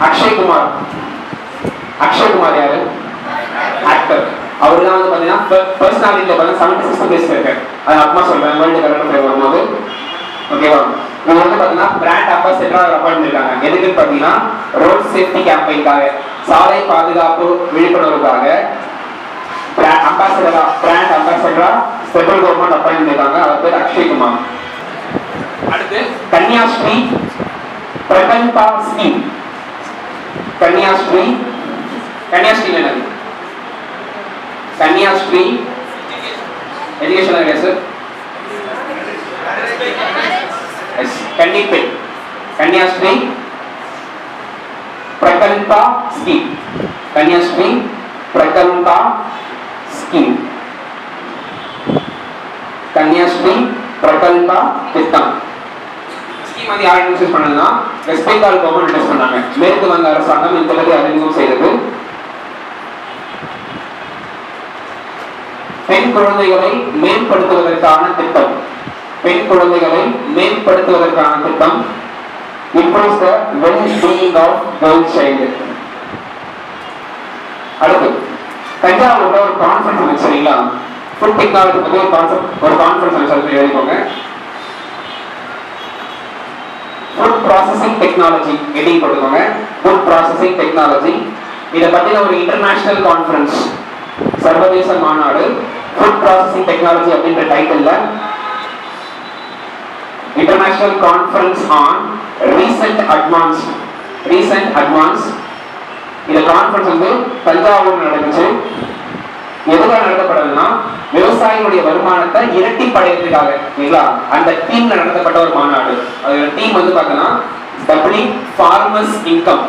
அக்ஷய் குமார். அக்ஷய் குமார் யாரு? ஆக்டர். அவரு தான் வந்து பாத்தீங்கன்னா பர்சனாலிட்டியில பாத்தீங்கன்னா 76 பிளேஸ்ல இருக்காரு. அது அப்புறமா சொல்றேன் வேர்ல்டு கரண்ட் அஃபேர் வரும்போது. ஓகேவா? இவங்க வந்து பாத்தீங்கன்னா பிராண்ட் அம்பாசிடரா அப்பாயிண்ட் பண்ணிருக்காங்க. எதுக்குன்னு பாத்தீங்கன்னா ரோட் சேஃப்டி கேம்பெயின்காக, சாலை பாதுகாப்பு விழிப்புணர்வுக்காக பிராண்ட் அம்பாசிடரா சென்ட்ரல் கவர்மெண்ட் அப்பாயிண்ட் பண்ணிருக்காங்க. அவர் பேர் அக்ஷய் குமார். அடுத்து கன்னியாஸ்ரீ பிரகல்பா ஸ்கீம். கன்னியாஸ்ரீ என்னது? Kanyashree education idea sir. Yes கன்னிப்பெண். கன்னியாஸ்ரீ பிரகல்பா ஸ்கீம். கன்னியாஸ்ரீ பிரகல்பா ஸ்கீம். கன்னியாஸ்ரீ பிரகல்பா திட்டம். ஸ்கீம் வந்து யார் இன்ட்ரடியூஸ் பண்ணதுன்னா வெஸ்ட் பெங்கால் கவர்மெண்ட் இன்ட்ரடியூஸ் பண்ணாங்க. மேற்கு வங்க அரசாங்கம் இந்த பற்றி அறிமுகம் செய்தது. பெண் குழந்தைகளை மேம்படுத்துவதற்கான திட்டம். பெண் குழந்தைகளை மேம்படுத்துவதற்கான திட்டம். improves the well-being of girl child. அடுத்து தஞ்சாவூர்ல ஒரு கான்ஃபரன்ஸ் வந்து சரிங்களா, ஃபுட் டெக்னாலஜி பத்தி ஒரு கான்ஃபரன்ஸ் வந்து எழுதிக்கோங்க. ஃபுட் ப்ராசஸிங் டெக்னாலஜி ஹெட்டிங் போட்டுக்கோங்க. Food processing technology. இதை பத்தின ஒரு இன்டர்நேஷனல் கான்ஃபரன்ஸ், சர்வதேச மாநாடு ஃபுட் ப்ராசஸிங் டெக்னாலஜி அப்படின்ற டைட்டில்ல international conference on recent advance. இந்த கான்ஃபரன்ஸ் வந்து தஞ்சாவூர் நடந்துச்சு. எதுக்காக நடத்தப்படுதுன்னா விவசாயிகளுடைய வருமானத்தை இரட்டிப்படையறதுக்காக இல்லைங்களா, அந்த டீம்ல நடத்தப்பட்ட ஒரு மாநாடு. அதோட டீம் வந்து பார்த்தோன்னா doubling farmers income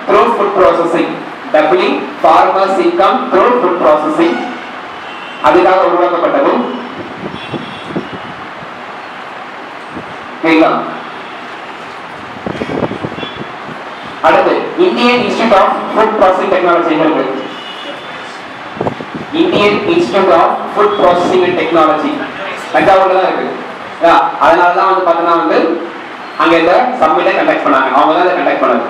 through food processing. Doubling farmers income through food processing அதுக்காக உருவாக்கப்பட்டது. அடுத்து Indian Institute of Food processing Technology இருக்கு. Indian Institute of Food Processing and Technology தஞ்சாவூர்ல தான் இருக்கு. அதனால தான் வந்து பார்த்தோன்னா வந்து அங்க இந்த சம்மிட்டை கண்டக்ட் பண்ணாங்க. அவங்க தான் அதை கண்டக்ட் பண்ணாங்க.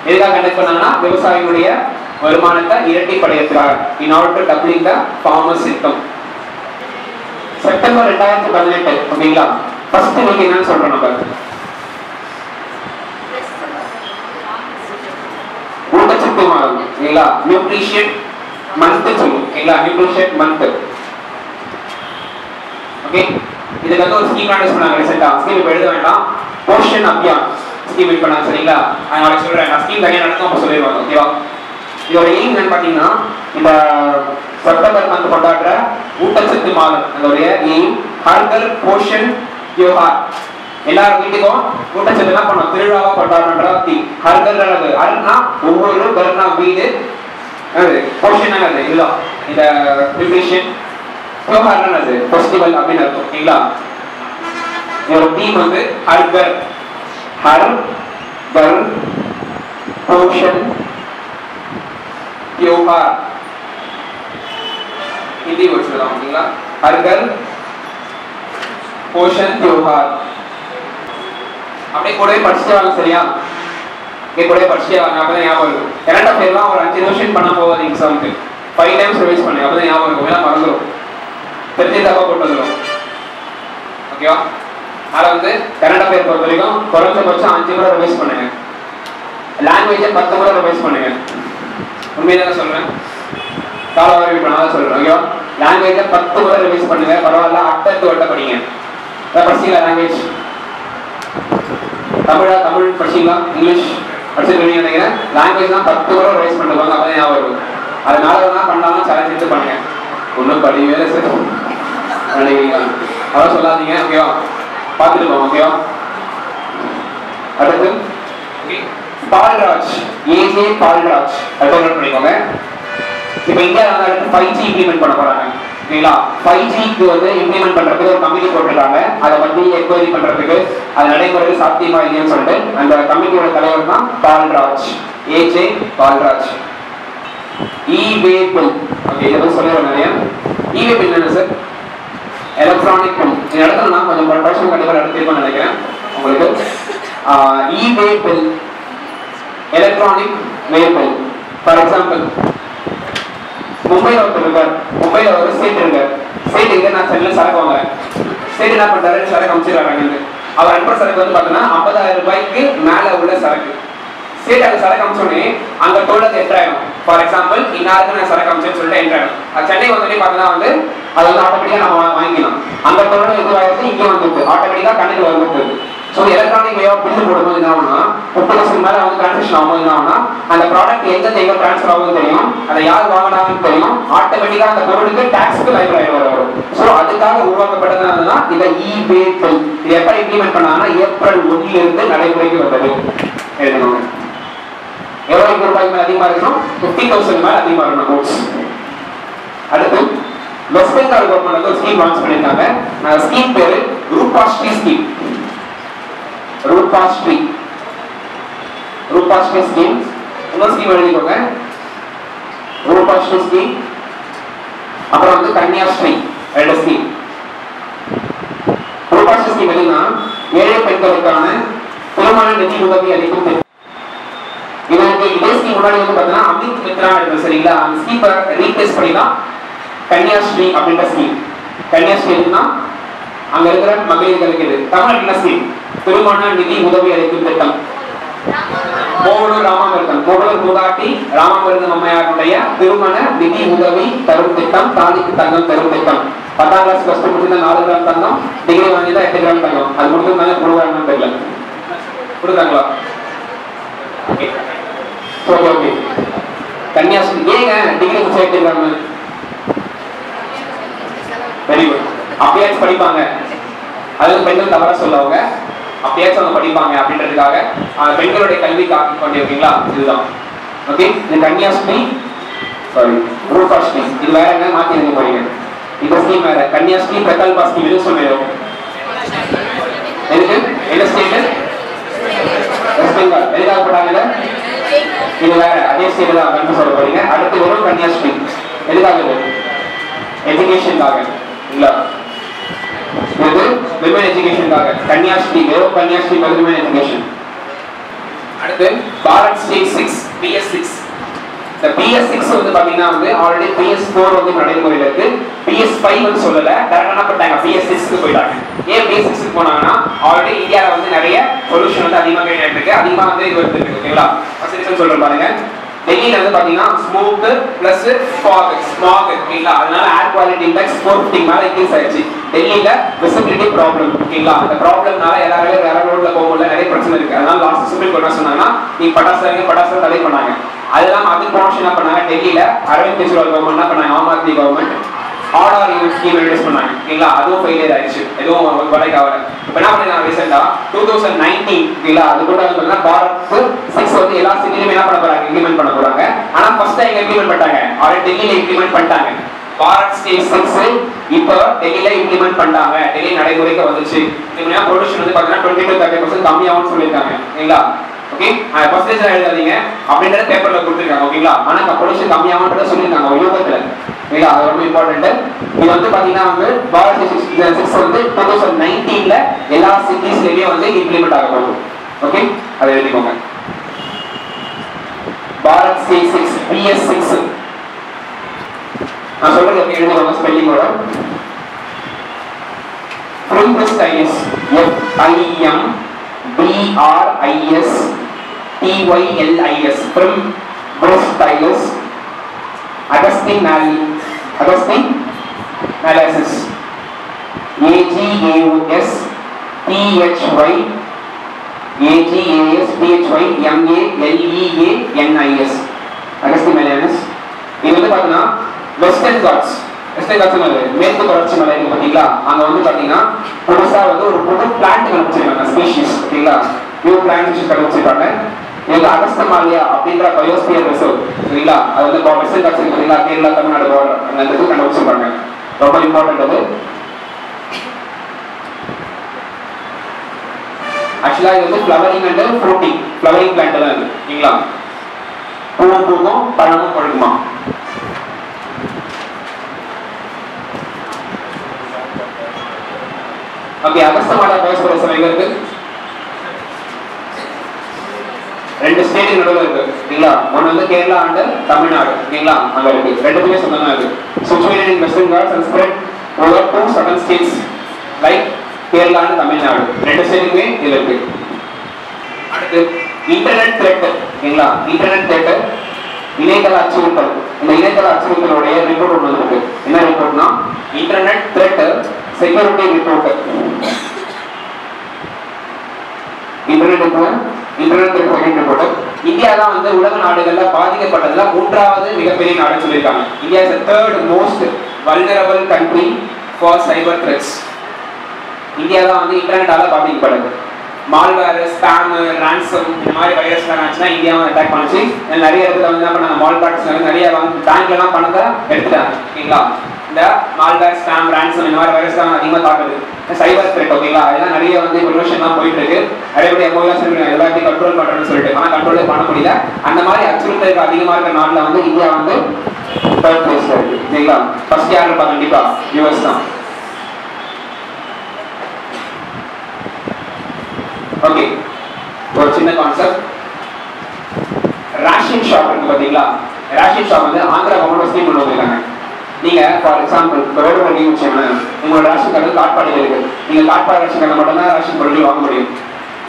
எதுக்காக கண்டக்ட் பண்ணாங்கன்னா விவசாயிகளுடைய வருமானத்தை இரட்டிப்படையறதுக்காக, in order to doubling the farmers income. September 2018 ஓகேங்களா, ஃபர்ஸ்ட் வீக் என்னன்னு சொல்றோம் நம்ம ஊட்டச்சத்து மாதம் இல்லைங்களா, நியூட்ரிஷன் மந்த் சொல்லுவோம் ஓகேங்களா, நியூட்ரிஷன் மந்த். ஓகே, இதுக்கு வந்து ஒரு ஸ்கீம் இன்ட்ரோ듀ஸ் பண்ணாங்க ரீசெண்டா. ஸ்கீம் இப்ப எழுத வேண்டாம், போஷன் அபியான் ஸ்கீம் இட் பண்ணாங்க சரிங்களா. நான் சொல்றேன், நான் ஸ்கீம் தனியாக நடக்கும் அப்போ சொல்லிடுவாங்க ஓகேவா. இதோட எய்ம் என்னன்னு பார்த்தீங்கன்னா இந்த செப்டம்பர் மந்த் கொண்டாடுற ஊட்டச்சத்து மாதம் அதோடைய எய்ம் ஹர்கர் போஷன் தியோஹார். எல்லாரும் வீட்டுக்கும் ஊட்டச்சத்து என்ன பண்ணோம், திருவிழாவா கொண்டாடுற தீம். ஹர்கர் ஹர்னா ஒவ்வொரு கர்னா வீடு, போஷன் அது இல்ல இந்த நியூட்ரிஷன், தியோஹார்னா அது ஃபெஸ்டிவல் அப்படின்னு அர்த்தம் ஓகேங்களா. இதோட தீம் வந்து ஹர்கர் போஷன் தியோஹார். हिंदी वर्ड से बताऊं ओकेங்களா, हरघर पोषण त्योहार. அப்படியே கூடவே படிச்சிட்டே வாங்க சரியா. கூடவே படிச்சிட்டே வாங்க, அப்பதான் ஞாபகம் இருக்கும். கரண்ட் அஃபேர்லாம் ஒரு 5 நிமிஷம் பண்ண போகாது எக்ஸாமுக்கு. 5 டைம்ஸ் ரிவைஸ் பண்ணுங்க, அப்பதான் ஞாபகம் இருக்கும். எல்லாம் மறந்துடும், தெரிஞ்சு தப்பா போட்டு வந்துடும் ஓகேவா. அதனால வந்து கரண்ட் அஃபேர் பொறுத்த வரைக்கும் குறைஞ்சபட்சம் 5 முறை ரிவைஸ் பண்ணுங்க. லாங்குவேஜை 10 முறை ரிவைஸ் பண்ணுங்க. உண்மையாக சொல்றேன், காலவாரி பண்ணாதான் சொல்றேன் ஓகேவா. லாங்குவேஜை 10 முறை ரிவைஸ் பண்ணுங்க, பரவாயில்ல. அட்டத்து வட்ட படிங்க. படிச்சீங்களா லாங்குவேஜ்? தமிழ் படிச்சீங்களா? இங்கிலீஷ் படிச்சிருக்கீங்க நினைக்கிறேன். லாங்குவேஜ் தான் 10 முறை ரிவைஸ் பண்ணுவாங்க, அப்பதான் ஞாபகம் இருக்கும். அதனால தான் பண்ணாலும் சேலஞ்ச் எடுத்து பண்ணுங்க. ஒன்றும் படி வேலை சார் நினைக்கிறீங்களா, அதான் சொல்லாதீங்க ஓகேவா. பார்த்துட்டு போங்க ஓகேவா. அடுத்து பால்ராஜ், ஏஜே பால்ராஜ், அதை நோட் பண்ணிக்கோங்க. இப்போ இந்தியாவில் வந்து அடுத்து 5G இம்ப்ளிமெண்ட் பண்ண போறாங்க ஓகேங்களா. 5Gக்கு வந்து இம்ப்ளிமெண்ட் பண்றதுக்கு ஒரு கமிட்டி போட்டிருக்காங்க. அதை பத்தி என்கொயரி பண்றதுக்கு அது நடைமுறையில் சாத்தியமா இல்லைன்னு சொல்லிட்டு அந்த கமிட்டியோட தலைவர் தான் Paulraj, AJ Paulraj. E-way bill okay, இதை பற்றி சொல்லிடுறோம் நிறைய. இ-வே பில் என்ன சார்? Electronic bill. இந்த இடத்துல நான் கொஞ்சம் படிச்சு கண்டிப்பாக நடத்திருப்பேன்னு நினைக்கிறேன் உங்களுக்கு. e-way bill, electronic way bill. For example, மும்பையில் ஒருத்தர் இருக்கார், மும்பையில் ஒரு ஸ்டேட் இருக்கார். ஸ்டேட் இங்கே நான் சென்னையில் சரக்கு வாங்குறேன். ஸ்டேட் என்ன பண்ணுறாரு, சரக்கு அமைச்சிடுறாங்க. அவர் அனுப்புற சரக்கு வந்து பார்த்தீங்கன்னா 50,000 ரூபாய்க்கு மேலே உள்ள சரக்கு. ஸ்டேட் அது சரக்கு அமைச்சோடனே அங்கே டோலுக்கு என்ட்ராயிடும். ஃபார் எக்ஸாம்பிள் இன்னாருக்கு நான் சரக்கு அமைச்சேன்னு சொல்லிட்டு என்ட்ராயிடும். அது சென்னை வந்தோடனே பார்த்தீங்கன்னா வந்து அது வந்து ஆட்டோமேட்டிக்காக நம்ம வாங்கிக்கலாம். அந்த டோல் எதுவாகிறது இங்கே வந்துருக்கு, ஆட்டோமேட்டிக்காக கணக்கு வந்துருக்கு. So electronic way of bill போடும்போது என்ன ஆகும்னா 50% மேலே வந்து டிரான்சாக்ஷன் ஆகும்போது என்ன ஆகும்னா அந்த ப்ராடக்ட் எங்கே ட்ரான்ஸ்ஃபர் ஆகுதுன்னு தெரியும், அதை யார் வாங்கினாங்கன்னு தெரியும், ஆட்டோமேட்டிக்காக அந்த பொருளுக்கு டாக்ஸ்க்கு லைப்ரரி வரும். ஸோ அதுக்காக உருவாக்கப்பட்டதுனா இந்த e-way bill. இது எப்போ இம்ப்ளிமெண்ட் பண்ணாங்கன்னா ஏப்ரல் 1 நடைமுறைக்கு வந்தது. எழுதணும் எவ்வளவு ரூபாய்க்கு மேலே அதிகமாக இருக்கணும், 50,000 மேலே அதிகமாக இருக்கணும் நோட்ஸ். அடுத்து வெஸ்ட் பெங்கால் கவர்மெண்ட் வந்து ஒரு ஸ்கீம் லான்ச் பண்ணியிருக்காங்க. ஸ்கீம் பேரு ரூபாஸ்ரீ ஸ்கீம். ரூபாஸ்ரீ ஸ்கீம் இன்னொரு ஸ்கீம் எழுதிக்கோங்க. ரூபாஸ்ரீ ஸ்கீம், அப்புறம் வந்து கன்னியாஸ்ரீ, ரெண்டு ஸ்கீம். ரூபாஸ்ரீ ஸ்கீம் எதுனா ஏழை பெண்களுக்கான திருமண நிதி உதவி அளிக்கும் திட்டம். இதற்கு இதே ஸ்கீம் முன்னாடி வந்து பார்த்தீங்கன்னா அமித் மித்ரா இருக்கு சரிங்களா, அந்த ஸ்கீமை ரீப்ளேஸ் பண்ணி தான் கன்னியாஸ்ரீ அப்படின்ற ஸ்கீம். கன்னியாஸ்ரீ எதுனா அங்க இருக்கிற மகளிர்களுக்கு இது. தமிழ் என்ன ஸ்கீம், திருமண நிதி உதவி அளிக்கும் திட்டம். மூவலூர் ராமாமிர்தம், மூவலூர் மூதாட்டி ராமாமிர்தம் அம்மையாருடைய திருமண நிதி உதவி தரும் திட்டம், தாலிக்கு தங்கம் தரும் திட்டம். 10ஆம் கிளாஸ் ஃபர்ஸ்ட் முடிச்சிருந்தா 4 கிராம் தங்கம், டிகிரி வாங்கிதான் 8 கிராம் தங்கம். அது முடிச்சிருந்தாங்க கொடுக்குறாங்கன்னு தெரியல, கொடுக்குறாங்களா? Okay okay. கன்னியாஸ்ரீ ஏங்க டிகிரி முடிச்சு 8 கிராம்? Very good. அப்பயாச்சும் படிப்பாங்க, அது பெண்கள் தவறா சொல்லவங்க, அப்பயாச்சும் அவங்க படிப்பாங்க அப்படின்றதுக்காக பெண்களுடைய கல்வி காக்க கொண்டிருக்கீங்களா, இதுதான். ஓகே, இது கன்னியாஸ்ரீ, சாரி ரூபாஸ்ரீ. இது வேற என்ன மாற்றி எழுதி போறீங்க, இந்த ஸ்கீம் வேற. கன்னியாஸ்ரீ பிரகல்பா ஸ்கீம் எது சொல்லுவோம், எதுக்கு என்ன ஸ்டேட்? வெஸ்ட் பெங்கால். எதுக்காக போட்டாங்க இது வேற, அதே ஸ்டேட் தான் கண்டு சொல்ல போறீங்க. அடுத்து வெறும் கன்னியாஸ்ரீ எதுக்காக? எஜுகேஷனுக்காக இல்ல, இது விமன் எஜுகேஷனுக்காக. கன்னியாஸ்ரீ வெறும் கன்னியாஸ்ரீ விமன் எஜுகேஷன். அடுத்து பாரத் ஸ்டேட் 6 PS6. இந்த PS6 வந்து பாத்தீங்கன்னா வந்து ஆல்ரெடி PS4 வந்து நடைமுறையில் இருக்கு. PS5 வந்து சொல்லல, டைரக்டா என்ன பண்ணிட்டாங்க PS6க்கு போயிட்டாங்க. ஏன் PS6க்கு போனாங்கன்னா ஆல்ரெடி இந்தியால வந்து நிறைய பொல்யூஷன் வந்து அதிகமா கிரியேட் இருக்கு, அதிகமா வந்து இது வருது ஓகேங்களா. ஃபர்ஸ்ட் சொல்றேன் பாருங்க. டெல்லியில வந்து பாத்தீங்கன்னா ஸ்மோக் பிளஸ் ஸ்மாக் ஓகேங்களா, அதனால ஏர் குவாலிட்டி இண்டெக்ஸ் 450 மேல இன்க்ரீஸ் ஆயிடுச்சு. டெல்லியில விசிபிலிட்டி ப்ராப்ளம் ஓகேங்களா, அந்த ப்ராப்ளம்னால எல்லாரும் ரோட்ல போகும்போது நிறைய பிரச்சனை இருக்கு. அதனால லாஸ்ட் சுப்ரீம் கோர்ட் என்ன சொன்னாங்கன்னா நீங்க பட்டாசு தடை பண்ணாங்க. அதெல்லாம் அது ப்ரொமோஷன் என்ன பண்ணாங்க, டெல்லியில அரவிந்த் கெஜ்ரிவால் கவர்மெண்ட் என்ன பண்ணாங்க, Aam Aadmi government RR unit scheme introduce பண்ணாங்க ஓகேங்களா. அதுவும் ஃபெயிலியர் ஆயிடுச்சு, எதுவும் வேலைக்கு ஆகல. இப்போ என்ன பண்ணாங்க ரீசெண்டா 2019 ஓகேங்களா, அது கூட வந்து பாரத் 6 வந்து எல்லா சிட்டிலையும் என்ன பண்ண போறாங்க, இம்ப்ளிமெண்ட் பண்ண போறாங்க. ஆனா ஃபர்ஸ்ட் டைம் இம்ப்ளிமெண்ட் பண்ணிட்டாங்க, ஆல்ரெடி டெல்லியில இம்ப்ளிமெண்ட் பண்ணிட்டாங்க. பாரத் ஸ்டேட் 6 இப்போ டெல்லியில இம்ப்ளிமெண்ட் பண்ணிட்டாங்க, டெல்லி நடைமுறைக்கு வந்துச்சு. இதுனா ப்ரொடக்ஷன் வந்து பாத்தீங்கன்னா 20-30% கம்மியாகும்னு சொல்லியிருக்காங்க ஓகேங்களா. ஓகே, பர்சன்டேஜ் எழுதாதீங்க அப்படிங்கற பேப்பர்ல கொடுத்திருக்காங்க ஓகேங்களா. ஆனா ப்ரொடக்ஷன் கம்மியாகும்ன்றத சொல்லியிருக்காங்க யோகத்துல ஓகேங்களா, அது ரொம்ப இம்பார்ட்டன்ட். இது வந்து பாத்தீங்கன்னா வந்து பாரத் ஸ்டேட் 6 வந்து 2019ல எல்லா சிட்டிஸ்லயும் வந்து இம்ப்ளிமெண்ட் ஆக போகுது. ஓகே, அதை எழுதிக்கோங்க. பாரத் ஸ்டேட் 6 PS6 நான் சொல்றது எப்படி எழுதுவாங்க ஸ்பெல்லிங்கோட. From the stylis FIMBRISTYLIS from Bruce Stylus, Agustin Analysis AGAUS PHYMALEANIS Agustin Analysis. இது வந்து பாத்தீங்கன்னா வெஸ்டர்ன் காட்ஸ் மேற்கு தொடர்ச்சி மலை இருக்கு பாத்தீங்களா, அங்க வந்து பாத்தீங்கன்னா புதுசா வந்து ஒரு புது பிளான்ட் கண்டுபிடிச்சிருக்காங்க, ஸ்பீஷீஸ் ஓகேங்களா, நியூ பிளான்ட் கண்டுபிடிச்சிருக்காங்க. இது வந்து அகஸ்தமாலியா அப்படின்ற பயோஸ்பியர் ரிசர்வ் சரிங்களா, அது வந்து வெஸ்டர்ன் காட்ஸ் இருக்கு பாத்தீங்களா, கேரளா தமிழ்நாடு பார்டர் அந்த இடத்துக்கு கண்டுபிடிச்சிருக்காங்க. ரொம்ப இம்பார்ட்டன்ட் அது. ஆக்சுவலா இது வந்து flowering and fruiting, flowering plant தான் இது ஓகேங்களா, பூவும் பூக்கும் பழமும் பழுக்குமா. ஓகே, அகஸ்தமாலியா பயோஸ்பியர் ரிசர்வ் எங்க இருக்கு? ஸ்டேட்டுக்கு நடுவில் இருக்கு ஓகேங்களா. ஒன்று வந்து கேரளா அண்ட் தமிழ்நாடு ஓகேங்களா, அங்கே இருக்கு. ரெண்டுத்துமே சொந்தமாக இருக்கு. Situated in Western Ghats and spread over to southern states like Kerala and Tamil Nadu. ரெண்டு ஸ்டேட்டுக்குமே இதில் இருக்கு. அடுத்து இன்டர்நெட் த்ரெட் ஓகேங்களா. இன்டர்நெட் த்ரெட் இணையதள அச்சுறுத்தல். இந்த இணையதள அச்சுறுத்தலுடைய ரிப்போர்ட் ஒன்று இருக்கு. என்ன ரிப்போர்ட்னா internet threat security report. Internet security report. India தான் வந்து உலக நாடுகள்ல பாதிக்கப்பட்டதுல மூன்றாவது மிகப்பெரிய நாடுன்னு சொல்லியிருக்காங்க. India is the third most vulnerable country for cyber threats. India தான் வந்து இன்டர்நெட்டால பாதிக்கப்படுது. மால்வேர், ஸ்பேம், ரான்சம் இந்த மாதிரி வைரஸ்லாம் ஆச்சுன்னா இந்தியாவை அட்டாக் பண்ணுச்சு. நிறைய இடத்துல வந்து என்ன பண்ணாங்க, மால் பேக்ஸ் நிறைய பேங்க்லாம் பணத்தை எடுத்துட்டாங்க ஓகேங்களா. இந்த மால்வேர், ஸ்பேம், ரான்சம் இந்த மாதிரி வைரஸ்லாம் அதிகமாக தாக்குது. சைபர் த்ரெட் ஓகேங்களா, அதெல்லாம் நிறைய வந்து ப்ரொமோஷன்லாம் போயிட்டு இருக்கு. நிறைய எமோலாம் சொல்லுங்க எல்லாத்தையும் கண்ட்ரோல் பண்ணுறேன்னு சொல்லிட்டு, ஆனால் கண்ட்ரோலே பண்ண முடியல. அந்த மாதிரி அச்சுறுத்தலுக்கு அதிகமாக இருக்கிற நாட்டில் வந்து இந்தியா வந்து தேர்ட் பிளேஸ்ல இருக்கு ஓகேங்களா. ஃபர்ஸ்ட் யார் இருப்பா? கண்டிப்பா யூஎஸ் தான். ஓகே, ஒரு சின்ன கான்செப்ட். ரேஷன் ஷாப் இருக்கு பாத்தீங்களா. ரேஷன் ஷாப் வந்து ஆந்திரா கவர்மெண்ட் ஸ்கீம் கொண்டு வந்திருக்காங்க. நீங்க ஃபார் எக்ஸாம்பிள் வேறு ஒரு நியூஸ் வச்சுக்கோங்க, உங்களோட ரேஷன் கார்டு காட்பாடியில் இருக்கு. நீங்க காட்பாடி ரேஷன் கார்டு மட்டும்தான் ரேஷன் பொருட்கள் வாங்க முடியும்.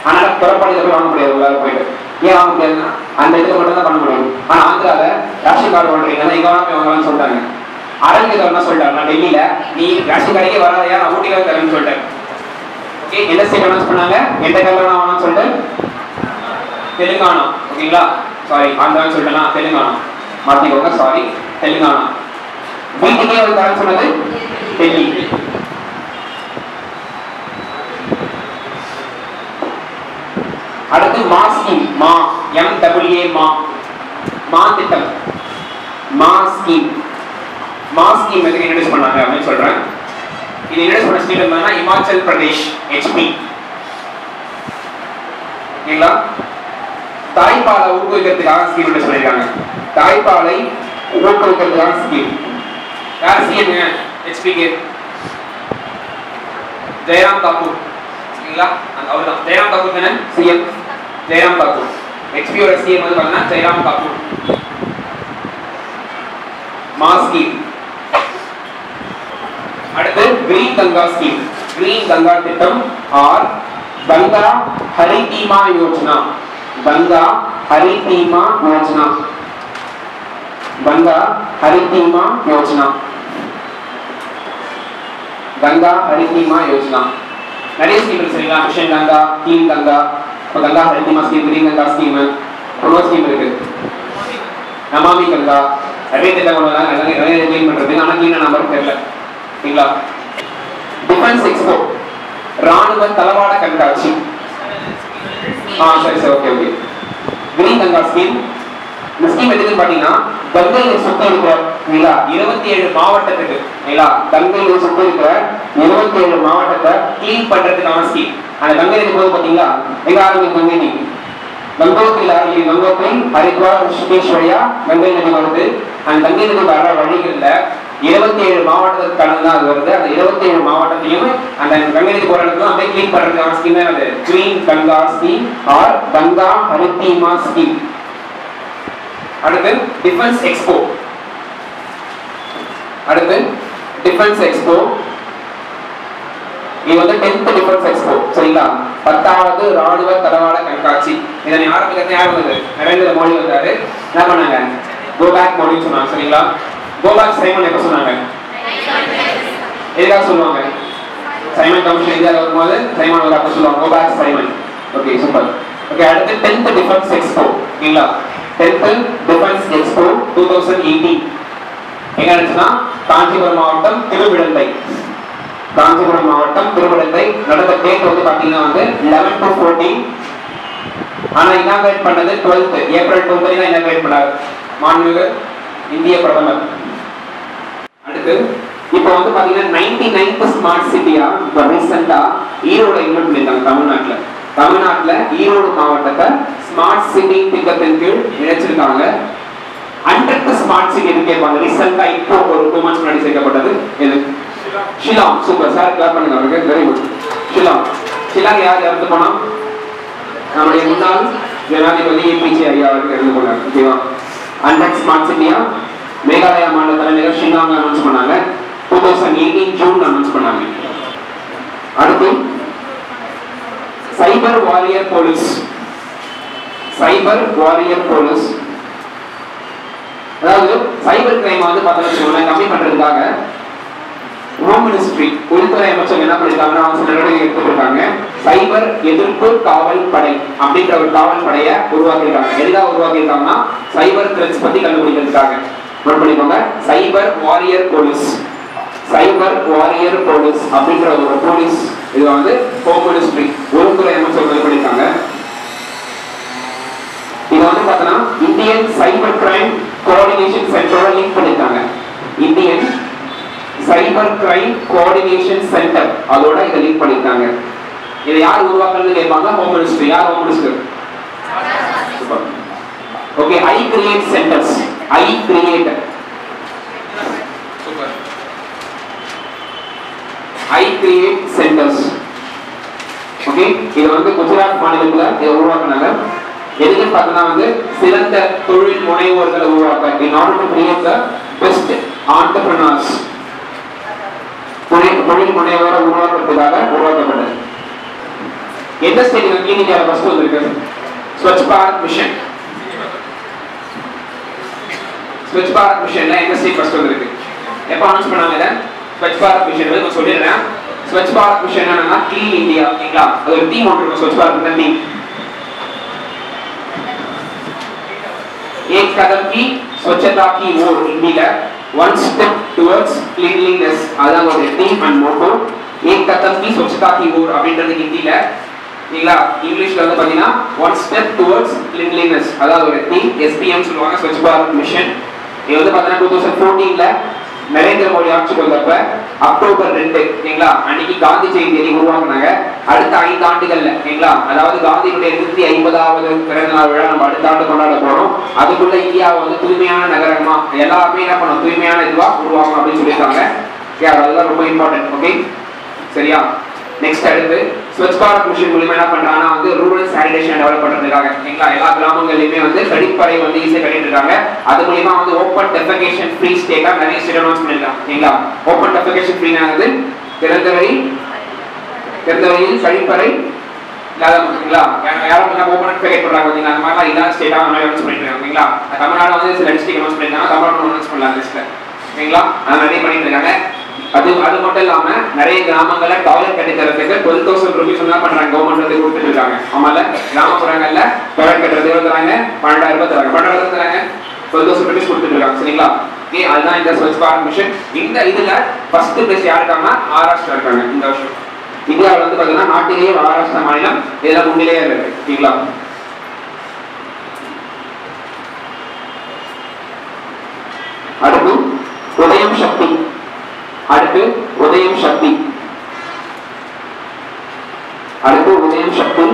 ஆனால் புறப்பாடியில் போய் வாங்க முடியாது உங்களால் போயிட்டு. ஏன் வாங்க முடியாதுன்னா அந்த இதுல மட்டும் தான் பண்ண முடியும். ஆனால் ஆந்திராவில் ரேஷன் கார்டு வாங்குறீங்கன்னா எங்க வேணா போய் வாங்கலாம்னு சொல்லிட்டாங்க. அரவிந்தர் என்ன சொல்லிட்டாங்க, நான் டெல்லியில நீ ரேஷன் கார்டுக்கே வராதையா, நான் ஊட்டிக்காக தரேன்னு சொல்லிட்டேன். ஓகே, எந்த ஸ்டேட் அனௌன்ஸ் பண்ணாங்க, எந்த கலர் வாங்கணும்னு சொல்லிட்டு தெலுங்கானா ஓகேங்களா. சாரி ஆந்திரான்னு சொல்லிட்டேன்னா தெலுங்கானா மாத்திக்கோங்க, சாரி தெலுங்கானா. வீட்டுக்கே வந்து தரேன்னு சொன்னது டெல்லி. அடுத்து மா ஸ்கீம். மா MAA மா திட்டம். மா ஸ்கீம் எதுக்கு இன்ட்ரோடியூஸ் பண்ணாங்க அப்படின்னு சொல்றேன். இது இன்ட்ரோடியூஸ் பண்ண ஸ்டேட் என்னன்னா இமாச்சல் பிரதேஷ் HP ஓகேங்களா. தாய்ப்பாலை ஊக்குவிக்கிறதுக்காக ஸ்கீம் இன்ட்ரோடியூஸ் பண்ணிருக்காங்க. தாய்ப்பாலை ஊக்குவிக்கிறதுக்காக ஸ்கீம். யார் சிஎம்? HPK ஜெயராம் தாக்கூர் ஓகேங்களா. அவர்தான் ஜெயராம் தாக்கூர் தானே சிஎம். ஜெயராம் தாக்கூர். HPயோட சிஎம் வந்து பார்த்தீங்கன்னா ஜெயராம் தாக்கூர். MAA scheme. அடுத்து green Ganga scheme. Green Ganga திட்டம் ஆர் கங்கா ஹரிதீமா யோஜனா. கங்கா ஹரிதீமா யோஜனா. கங்கா ஹரிதீமா யோஜனா. கங்கா ஹரிதீமா யோஜனா. நிறைய ஸ்கீம் இருக்கு சரிங்களா. Mission Ganga, team Ganga, Ganga Haritima scheme, green Ganga scheme, ஒரு ஸ்கீம் இருக்கு. நமாமி கங்கா. நிறைய திட்டங்கள் நிறைய கிளீன் பண்றது. ஆனால் கிளீன் நம்பர் தெரியல ஓகேங்களா. டிஃபென்ஸ் எக்ஸ்போ, ராணுவ தளவாட கண்காட்சி. சரி ஓகே. Green Ganga scheme. இந்த ஸ்கீம் எதுக்குன்னு பாத்தீங்கன்னா கங்கையை சுத்தி இருக்கிற 27 மாவட்டத்துக்கு கங்கையை சுத்தி இருக்கிற 27 மாவட்டத்தை கிளீன் பண்றதுக்கான ஸ்கீம். அந்த கங்கை நதி போது பாத்தீங்களா, எங்க ஆரம்பிக்கும் கங்கை நதி? கங்கோத்ரி ஹரித்வார் ரிஷிகேஷ் வழியா கங்கை நதி வருது. அந்த கங்கை நதி வர்ற வழிகள்ல 27 மாவட்டத்துக்கு கடந்து தான் அது வருது. அந்த 27 மாவட்டத்தையும் அந்த கங்கை நதி போற இடத்துல அப்படியே கிளீன் பண்றதுக்கான ஸ்கீம் தான் அது green Ganga scheme or Ganga Haritima scheme. அடுத்து டிஃபென்ஸ் எக்ஸ்போ. இது வந்து 10th டிஃபென்ஸ் எக்ஸ்போ சரிங்களா. 10வது ராணுவ தளவாட கண்காட்சி. இதனை ஆரம்பிக்கிறது யார் வந்தது? நரேந்திர மோடி வந்தாரு. என்ன பண்ணாங்க? கோ பேக் மோடின்னு சொன்னாங்க சரிங்களா. கோ பேக் சைமன் எப்ப சொன்னாங்க? எதுக்காக சொல்லுவாங்க? சைமன் கமிஷன் இந்தியாவில் வரும்போது சைமன் ஒரு அப்ப சொல்லுவாங்க go back Simon. Okay super. Okay அடுத்து 10th டிஃபென்ஸ் எக்ஸ்போ சரிங்களா. 10th டிஃபென்ஸ் எக்ஸ்போ 2018 எங்க நடந்துச்சுன்னா காஞ்சிபுரம் மாவட்டம் திருவிடந்தை. நடந்த டேட் வந்து பாத்தீங்கன்னா வந்து 11 to 14. ஆனா இனாகிரேட் பண்ணது 12th ஏப்ரல் 20 தான் இனாகிரேட் பண்ணாரு மாண்புமிகு இந்திய பிரதமர். அடுத்து இப்போ வந்து பாத்தீங்கன்னா 99th ஸ்மார்ட் சிட்டியா இப்போ ரீசெண்டா ஈரோடு இன்வெஸ்ட் பண்ணிருக்காங்க. தமிழ்நாட்டுல ஈரோடு மாவட்டத்தை ஸ்மார்ட் சிட்டி திட்டத்தின் கீழ் இணைச்சிருக்காங்க. 100th ஸ்மார்ட் சிட்டி கேட்பாங்க. ரீசெண்டா இப்போ ஒரு 2 months முன்னாடி சேர்க்கப்பட்டது இது ஷிலாங். சூப்பர் சார், கிளாப் பண்ணுங்க அவருக்கு. Very good. ஷிலாங் யார் இருந்து போனா? நம்முடைய முன்னாள் ஜனாதிபதி ஏபிஜே ஐயா அவர்கள் இருந்து போனாங்க. ஓகேவா? அண்ட் ஸ்மார்ட் சிட்டியா மேகாலயா மாநில தலைநகர் ஷில்லாங் அனௌன்ஸ் பண்ணாங்க. 2018 ஜூன் அனௌன்ஸ் பண்ணாங்க. அடுத்து சைபர் வாரியர் போலீஸ். சைபர் வாரியர் போலீஸ் அதாவது சைபர் கிரைம் வந்து பார்த்தீங்கன்னா கம்மி பண்றதுக்காக ஹோம் மினிஸ்ட்ரி உள்துறை அமைச்சர் என்ன பண்ணிருக்காங்கன்னா சில நடவடிக்கை எடுத்துருக்காங்க. சைபர் எதிர்ப்பு காவல் படை அப்படின்ற ஒரு காவல் படையை உருவாக்கியிருக்காங்க. எதுக்காக உருவாக்கியிருக்காங்கன்னா சைபர் த்ரெட்ஸ் பத்தி கண்டுபிடிக்கிறதுக்காக. நோட் பண்ணிக்கோங்க, சைபர் வாரியர் போலீஸ். சைபர் வாரியர் போலீஸ் அப்படின்ற ஒரு போலீஸ் இது வந்து ஹோம் மினிஸ்ட்ரி உள்துறை அமைச்சர் பண்ணிருக்காங்க. இது வந்து பார்த்தோன்னா இந்தியன் சைபர் கிரைம் கோஆர்டினேஷன் சென்டரோட லிங்க் பண்ணிருக்காங்க. Indian cyber crime coordination centre அதோட இதை லிங்க் பண்ணிருக்காங்க. இதை யார் உருவாக்குறது கேட்பாங்க, ஹோம் மினிஸ்ட்ரி. யார் home minister? Okay, I create centres. I create super. I create centres. Okay, இது வந்து குஜராத் மாநிலத்துல இதை உருவாக்குனாங்க. எதுக்கு பார்த்தா வந்து சிறந்த தொழில் முனைவோர்களை உருவாக்க in order to create the best entrepreneurs. தொழில் முனைவோரை உருவாக்குறதுக்காக உருவாக்கப்பட்டது. எந்த ஸ்டேட்ல இந்தியாவில் ஃபர்ஸ்ட் வந்திருக்கு? ஸ்வச் பாரத் மிஷன். ஸ்வச் பாரத் மிஷன்ல எந்த ஸ்டேட் ஃபர்ஸ்ட் வந்திருக்கு? எப்ப அனௌன்ஸ் பண்ணாங்க இத? ஸ்வச் பாரத் மிஷன் வந்து சொல்லிடுறேன். ஸ்வச் பாரத் மிஷன் என்னன்னா க்ளீன் இந்தியா. ஓகேங்களா? அது ஒரு டீம் ஒன்று இருக்கும். ஸ்வச் பாரத் டீம். एक कदम की स्वच्छता की ore India one step towards cleanliness அதான் ஒரு தீம் அண்ட் மோட்டோ. एक कदम की स्वच्छता की ओर அப்படின்றது ஹிந்தில. இல்ல இங்கிலீஷ்ல வந்து பாத்தீங்கன்னா one step towards cleanliness அதாவது ஒரு தீம். SPM சொல்லுவாங்க, ஸ்வச் பாரத் மிஷன். இது வந்து பாத்தீங்கன்னா 2014ல நரேந்திர மோடி ஆட்சிக்கு வந்தப்ப அக்டோபர் 2 ஓகேங்களா அன்னைக்கு காந்தி ஜெயந்தி உருவாக்குனாங்க. அடுத்த 5 ஆண்டுகள்ல ஓகேங்களா அதாவது காந்தியுடைய 150வது பிறந்த நாள் விழா நம்ம அடுத்த ஆண்டு கொண்டாட போறோம். அதுக்குள்ள இந்தியாவை வந்து தூய்மையான நகரமா எல்லாருமே என்ன பண்ணணும், தூய்மையான இதுவா உருவாக்கணும் அப்படின்னு சொல்லியிருக்காங்க. அதெல்லாம் ரொம்ப இம்பார்ட்டன்ட். ஓகே சரியா? நெக்ஸ்ட் அடுத்து ஸ்வச் பாரத் மிஷன் மூலமா என்ன பண்றாங்கன்னா வந்து ரூரல் சானிடேஷன் டெவலப் பண்றதுக்காக ஓகேங்களா எல்லா கிராமங்களிலுமே வந்து கழிப்பறை வந்து ஈஸியா கட்டிட்டு இருக்காங்க. அது மூலமா வந்து ஓப்பன் டெஃபெகேஷன் ஃப்ரீ ஸ்டேட்டா நிறைய ஸ்டேட் அனௌன்ஸ் பண்ணிருக்காங்க. ஓகேங்களா? ஓப்பன் டெஃபெகேஷன் ஃப்ரீனானது திறந்தவெளியில் கழிப்பறை இல்லாத ஓகேங்களா யாரும் ஓப்பன் டெஃபெகேட் பண்றாங்க பாத்தீங்களா அந்த மாதிரி இல்லாத ஸ்டேட்டா அனௌன்ஸ் பண்ணிருக்காங்க. ஓகேங்களா? தமிழ்நாடு வந்து சில டிஸ்ட்ரிக்ட் அனௌன்ஸ் பண்ணிருக்காங்க, தமிழ்நாடு அனௌன்ஸ் பண்ணலாம் லிஸ்ட்ல. ஓகேங்களா? அது நிறைய பண்ணிட்டு இருக்காங்க. அது மட்டும் இல்லாம நிறைய கிராமங்கள்ல டாய்லெட் கட்டி தரதுக்கு 12,000 ரூபீஸ் என்ன பண்றாங்க, கவர்மெண்ட் வந்து கொடுத்துட்டு இருக்காங்க. ஆமால கிராமப்புறங்கள்ல டாய்லெட் கட்டுறது எவ்வளவு தராங்க? 12,000 ரூபாய் தராங்க. 12,000 தராங்க, 12,000 ரூபீஸ் கொடுத்துட்டு இருக்காங்க. சரிங்களா? ஓகே, அதுதான் இந்த ஸ்வச் பாரத் மிஷன். இந்த இதுல ஃபர்ஸ்ட் பிளேஸ் யார் இருக்காங்கன்னா மகாராஷ்டிரா இருக்காங்க. இந்த வருஷம் இந்தியாவில் வந்து பாத்தீங்கன்னா நாட்டிலேயே மகாராஷ்டிரா மாநிலம் இதுல முன்னிலையா இருக்கு. ஓகேங்களா? அடுத்து உதயம் சக்தி. அடுத்து உதயம் சக்தி. அடுத்து உதயம் சக்தி.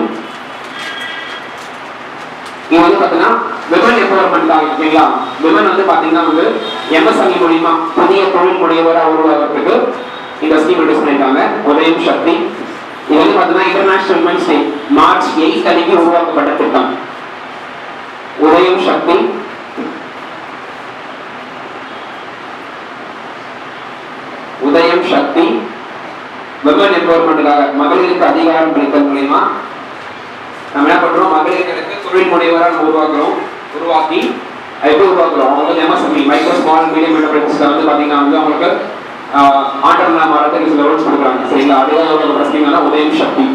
இது வந்து பாத்தீங்கன்னா விமன் எம்பவர்மெண்ட் தான். ஓகேங்களா? விமன் வந்து பாத்தீங்கன்னா வந்து MSME மூலமா புதிய தொழில் முனைவோரா உருவாக்குறதுக்கு இந்த ஸ்கீம் இன்ட்ரோடியூஸ் பண்ணிருக்காங்க. உதயம் சக்தி. இது வந்து பாத்தீங்கன்னா இன்டர்நேஷனல் விமன்ஸ் டே மார்ச் 8 அன்னைக்கு உருவாக்கப்பட்ட திட்டம். உதயம் சக்தி. உதயம் சக்தி விமன் எம்பவர்மெண்ட்டுக்காக மகளிருக்கு அதிகாரம் அளித்தல் மூலமா நம்ம என்ன பண்றோம், மகளிருக்கு தொழில் முனைவரா நம்ம உருவாக்கி எப்படி உருவாக்குறோம், அவங்க MSME மைக்ரோ ஸ்மால் மீடியம் என்டர்பிரைசஸ்ல வந்து பாத்தீங்கன்னா வந்து அவங்களுக்கு ஆண்டர்பிரனர் மாறதுக்கு சில ரோல்ஸ் கொடுக்குறாங்க. சரிங்களா? அதுதான் ஒரு ஸ்கீம்னா உதயம் சக்தி.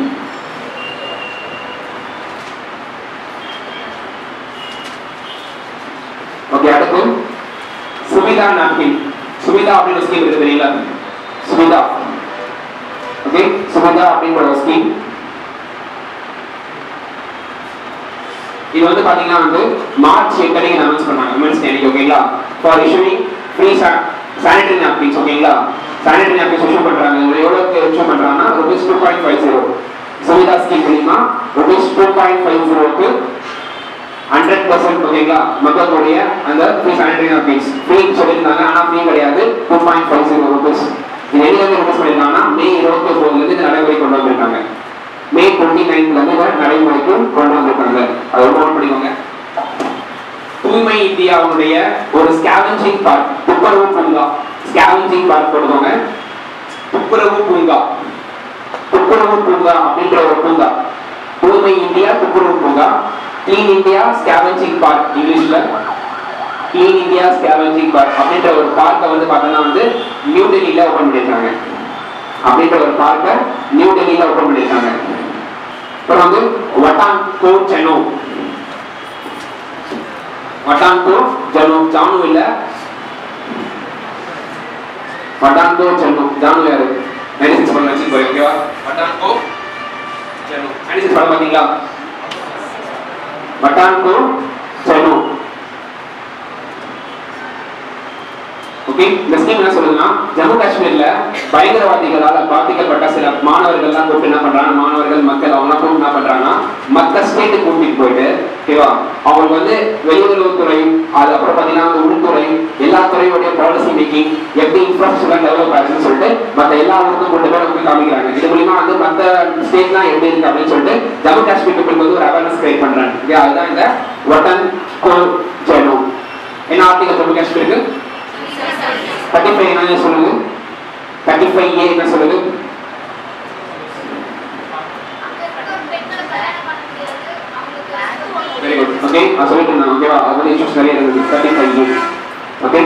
ஓகே, அடுத்து சுவிதா நாப்கின். சுவிதா அப்படின்னு ஸ்கீம் இருக்கு தெரியுங்களா? சுவிதா. ஓகே, சுவிதா அப்படிங்கிற ஒரு ஸ்கீம். இது வந்து பாத்தீங்கன்னா வந்து மார்ச் 8 அன்னைக்கு அனௌன்ஸ் பண்ணாங்க விமன்ஸ் டே. ஓகேங்களா? For issuing free sanitary napkins. ஓகேங்களா? சானிட்டரி நாப்கின்ஸ் இஷ்யூ பண்றாங்க. எவ்வளவுக்கு இஷ்யூ பண்றாங்கன்னா ₹2.50. சுவிதா ஸ்கீம் மூலமா ₹2.50க்கு 100% ஓகேங்களா மக்களுடைய அந்த ஃப்ரீ சானிட்டரி நாப்கின்ஸ் ஃப்ரீ சொல்லியிருந்தாங்க. ஆனா ஃப்ரீ கிடையாது, ₹2.50. இது எதுல ரிலீஸ் பண்ணிருக்காங்கன்னா மே 24ல இருந்து இந்த நடைமுறை கொண்டு வந்திருக்காங்க. மே 29ல இருந்து நடைமுறைக்கு கொண்டு வந்திருக்காங்க. அது நோட் இந்தியாவுடைய ஒரு ஸ்கேவெஞ்சிங் பார்க், துப்புரவு பூங்கா. ஸ்கேவெஞ்சிங் பார்க் போடுவாங்க, துப்புரவு பூங்கா. துப்புரவு பூங்கா அப்படின்ற ஒரு பூங்கா, தூய்மை இந்தியா துப்புரவு பூங்கா, கிளீன் இந்தியா ஸ்கேவெஞ்சிங் பார்க், இங்கிலீஷ்ல கிளீன் இந்தியா ஸ்கேவெஞ்சிங் பார்க் அப்படின்ற ஒரு பார்க்கை வந்து பார்த்தோன்னா வந்து நியூ டெல்லியில ஓபன் பண்ணியிருக்காங்க. அப்படின்ற ஒரு பார்க்கை நியூ டெல்லியில ஓபன் பண்ணியிருக்காங்க. அப்புறம் வந்து வட்டான்கோ ஜனோ, வட்டான்கோ ஜனோ, ஜானு இல்ல, வட்டான்கோ ஜனோ, ஜானு யாரு? 96 படம் வச்சு போய் ஓகேவா? வட்டான்கோ ஜனோ 96 படம் பாத்தீங்களா? வட்டான்கோ ஜனோ. ஓகே, இந்த ஸ்கீம் என்ன சொல்லுதுன்னா, ஜம்மு காஷ்மீர்ல பயங்கரவாதிகளால் பாதிக்கப்பட்ட சில மாணவர்கள் தான் கூப்பிட்டு என்ன பண்றாங்க, மாணவர்கள் மக்கள் அவங்க கூப்பிட்டு என்ன பண்றாங்கன்னா மற்ற ஸ்டேட்டுக்கு கூட்டிட்டு போயிட்டு ஓகேவா, அவங்களுக்கு வந்து வெளியுறவுத்துறை, அது அப்புறம் பாத்தீங்கன்னா உள்துறை, எல்லா துறையோடைய பாலிசி மேக்கிங், எப்படி இன்ஃப்ராஸ்ட்ரக்சர் டெவலப் ஆகுதுன்னு சொல்லிட்டு மற்ற எல்லா ஊருக்கும் கொண்டு போய் நமக்கு காமிக்கிறாங்க. இது மூலியமா வந்து மற்ற ஸ்டேட்லாம் எப்படி இருக்கு அப்படின்னு சொல்லிட்டு ஜம்மு காஷ்மீர் பீப்புளுக்கு வந்து ஒரு அவேர்னஸ் கிரியேட் பண்றாங்க. ஓகே, அதுதான் இந்த வட்டான்கோ ஜனோ. என்ன ஆர்டிகல் ஜம்மு காஷ்மீருக்கு? 35 என்ன சொல்லுது? 35A என்ன சொல்லுது? Very good. ஓகே, நான் சொல்லிட்டு இருந்தேன் ஓகேவா, அது இஷ்யூஸ் நிறைய இருக்குது. 35A. Okay,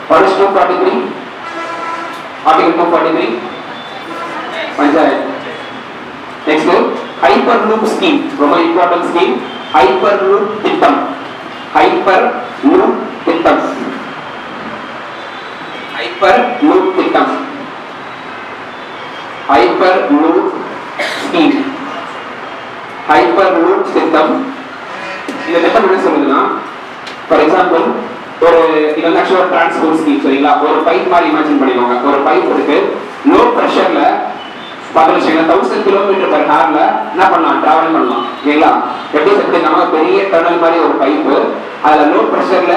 what is 243? Article 243 panchayat. Next hyper loop scheme, ரொம்ப இம்பார்ட்டன்ட் ஸ்கீம். ஹைப்பர் லூப் திட்டம், ஹைப்பர் லூப் திட்டம், ஹைப்பர் லூப் திட்டம், hyper loop scheme, hyper loop திட்டம். இந்த திட்டம் என்ன சொல்லுதுன்னா, ஃபார் எக்ஸாம்பிள் ஒரு இது வந்து ஆக்சுவலா டிரான்ஸ்போர்ட் ஸ்கீம் சரிங்களா. ஒரு பைப் மாதிரி இமேஜின் பண்ணிக்கோங்க. ஒரு பைப் இருக்கு, லோ பிரஷர்ல பாத்தீங்கன்னா 1000 கிலோமீட்டர் பர் ஹார்ல என்ன பண்ணலாம், டிராவல் பண்ணலாம் ஓகேங்களா. எப்படி சொல்லிருக்காங்க, பெரிய டனல் மாதிரி ஒரு பைப்பு, அதுல லோ பிரஷர்ல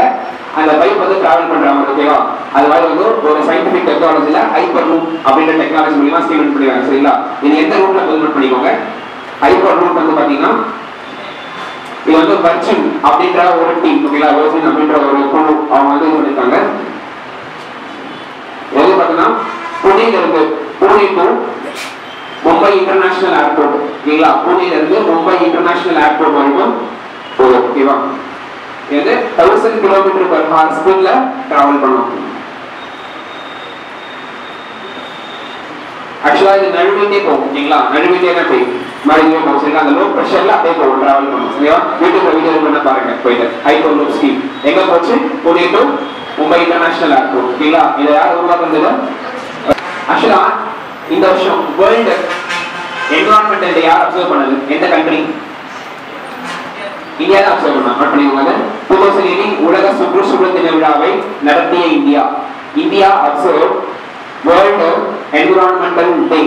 அந்த பைப் வந்து டிராவல் பண்றாங்க ஓகேவா. அது மாதிரி வந்து ஒரு சயின்டிபிக் டெக்னாலஜில ஹைப்பர் லூப் அப்படின்ற டெக்னாலஜி மூலமா ஸ்கீம் பண்ணிருக்காங்க சரிங்களா. இது எந்த ரூட்ல டெவலப் பண்ணிக்கோங்க. ஹைப்பர் லூப் வந்து பாத்தீங்கன்னா இது வந்து வர்ஜின் அப்படின்ற ஒரு டீம் ஓகேங்களா, வர்ஜின் அப்படின்ற ஒரு குழு அவங்க வந்து இது பண்ணிருக்காங்க. எது பாத்தீங்கன்னா புனேல இருந்து, Pune to Mumbai international airport ஓகேங்களா, புனேல இருந்து மும்பை இன்டர்நேஷனல் ஏர்போர்ட் வரைக்கும் போகும் ஓகேவா. இது 1000 கிலோமீட்டர் பர் ஹவர் ஸ்பீட்ல டிராவல் பண்ணும். ஆக்சுவலா இது நழுவிட்டே போகும் ஓகேங்களா, நழுவிட்டே தான் போய் மறுபடியும் போகும் சரிங்களா. அந்த லோ பிரஷர்ல அப்படியே போகும், டிராவல் பண்ணும் சரியா. வீட்டுக்கு வீடியோ பண்ண பாருங்க போயிட்டு. ஹைப்பர் லூப் ஸ்கீம் எங்க போச்சு, Pune to Mumbai international airport ஓகேங்களா. இதை யார் உருவாக்குறது? ஆக்சுவலா இந்த வருஷம் வேர்ல்டு என்விரான்மெண்ட் டே யார் அப்சர்வ் பண்ணது, எந்த கண்ட்ரி? இந்தியா தான் அப்சர்வ் பண்ணா. நோட் பண்ணிக்கோங்க. 2018 உலக சுற்றுச்சூழல் தின விழாவை நடத்திய India. India observe world environmental day.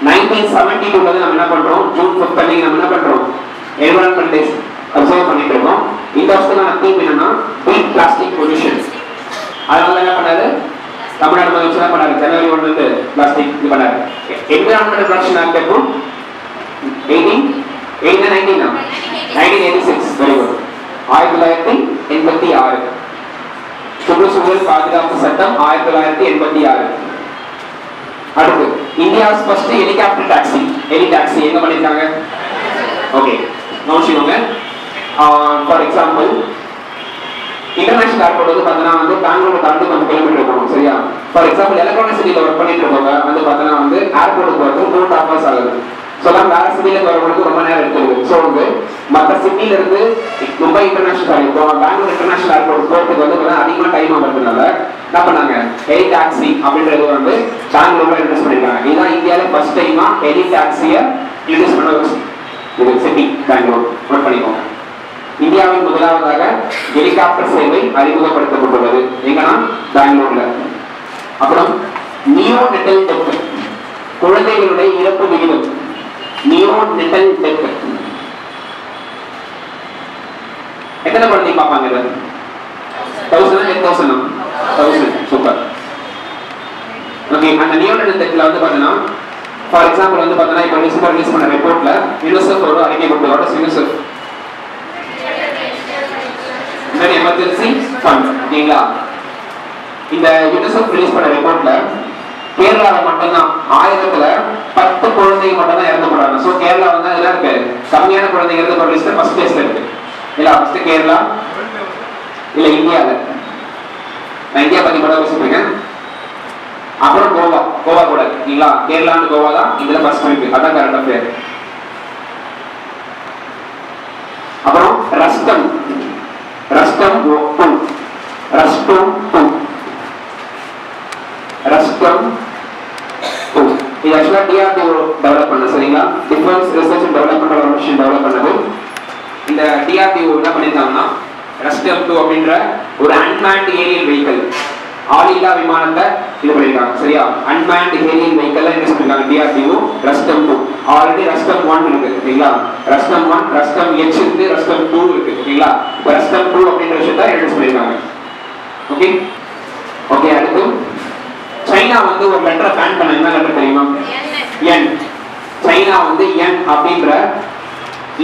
1972ல நம்ம என்ன பண்றோம், ஜூன் 5 அன்னைக்கு நம்ம என்ன பண்றோம், என்விரான்மெண்டல் டே அப்சர்வ் பண்ணிட்டு இருக்கோம். இந்த வருஷத்துக்கான தீம் என்னன்னா பீட் பிளாஸ்டிக் பொல்யூஷன். அதனால என்ன பண்ணாரு, தமிழ்நாடு முதலமைச்சர் என்ன பண்ணாரு, ஜனவரி 1 இருந்து பிளாஸ்டிக் இது பண்ணாரு. என்விரான்மெண்டல் ப்ரொடெக்ஷன் ஆக்ட் எப்போ 1986 வெரி குட். 1986 சுற்றுச்சூழல் பாதுகாப்பு சட்டம் 1986. அடுத்து India's first helicopter taxi, heli taxi எங்க பண்ணிருக்காங்க? ஓகே, நோஷிங்க. ஃபார் எக்ஸாம்பிள் இன்டர்நேஷனல் ஏர்போர்ட் வந்து பார்த்தோன்னா வந்து பெங்களூர் தாண்டி 10 கிலோமீட்டர் போகணும் சரியா. ஃபார் எக்ஸாம்பிள் எலக்ட்ரானிக் சிட்டியில் ஒர்க் பண்ணிட்டு இருக்கவங்க வந்து பார்த்தோன்னா வந்து ஏர்போர்ட்டுக்கு வரது 2.5 hours ஆகுது. ஸோ தான் வேற சிட்டியில வரவங்களுக்கு ரொம்ப நேரம் எடுத்துருது. ஸோ வந்து மற்ற சிட்டியில இருந்து Mumbai international Bangalore international airport போகிறதுக்கு வந்து அதிகமாக டைம் ஆகிறதுனால என்ன பண்ணாங்க, ஹெலி டாக்ஸி அப்படின்றது வந்து பெங்களூர்ல இன்ட்ரெஸ்ட் பண்ணிருக்காங்க. இதுதான் இந்தியாவில் ஃபர்ஸ்ட் டைமா ஹெலி டாக்ஸியை இன்ட்ரெஸ்ட் பண்ண இது சிட்டி பெங்களூர். நோட் பண்ணிக்கோங்க. இந்தியாவின் முதலாவதாக ஹெலிகாப்டர் சேவை அறிமுகப்படுத்தப்பட்டுள்ளது எங்கன்னா பெங்களூர்ல. அப்புறம் நியோநெட்டல் டெத், குழந்தைகளுடைய இறப்பு விகிதம். நியோநெட்டல் டெத் எத்தனை குழந்தை பார்ப்பாங்க? 1000 சூப்பர். ஓகே, அந்த நியோநெட்டல் டெத்ல வந்து பாத்தீங்கன்னா ஃபார் எக்ஸாம்பிள் வந்து பாத்தீங்கன்னா இப்போ ரீசெண்டா ரிலீஸ் பண்ண ரிப்போர்ட்ல யுனிசெஃப் ஒரு அறிக்கை கொடுத்ததோட யுனிசெஃப் எமர்ஜென்சி ஃபண்ட். ஓகேங்களா? இந்த யுனிசெஃப் ரிலீஸ் பண்ண ரிப்போர்ட்ல கேரளால மட்டும்தான் 1000த்துல 10 குழந்தைங்க மட்டும் தான் இறந்து போறாங்க. சோ கேரளா வந்து அதெல்லாம் இருக்கு கம்மியான குழந்தைங்க இறந்து போற லிஸ்ட்ல ஃபர்ஸ்ட் பிளேஸ்ல இருக்கு. இல்ல ஃபர்ஸ்ட் கேரளா இல்ல இந்தியால. நான் இந்தியா பத்தி மட்டும் பேசிட்டு அப்புறம் கோவா கூட இல்லைங்களா? கேரளா அண்ட் கோவா தான் இதுல ஃபர்ஸ்ட் இருக்கு. அதான் கரெக்டா பேர். அப்புறம் ரஸ்டம் ரஸ்டம் 2 ரஸ்டம் 2 ரஸ்டம் 2 இது ஆக்சுவலா DRDO டெவலப் பண்ண சரிங்களா? Defence research and development organisation develop பண்ணது. இந்த DRDO என்ன பண்ணிருக்காங்கன்னா ரஸ்டம் 2 அப்படின்ற ஒரு அன்மேன்ட் ஏரியல் வெஹிக்கிள் ஆளில்லா விமானத்தை இது பண்ணிருக்காங்க சரியா? அன்மேன்ட் ஏரியல் வெஹிக்கிள் இன்வெஸ்ட் பண்ணிருக்காங்க DRDO. ரஸ்டம் 2 ஆல்ரெடி ரஸ்டம் 1 இருக்கு சரிங்களா? ரஸ்டம் 1 ரஸ்டம் H இருக்கு, ரஸ்டம் 2 இருக்கு சரிங்களா? ரஸ்டம் 2 அப்படின்ற விஷயத்தை இன்வெஸ்ட் பண்ணிருக்காங்க. Okay okay. அடுத்து சைனா வந்து ஒரு லெட்டரை பேன் பண்ண. என்ன லெட்டர் தெரியுமா? N. சைனா வந்து N அப்படின்ற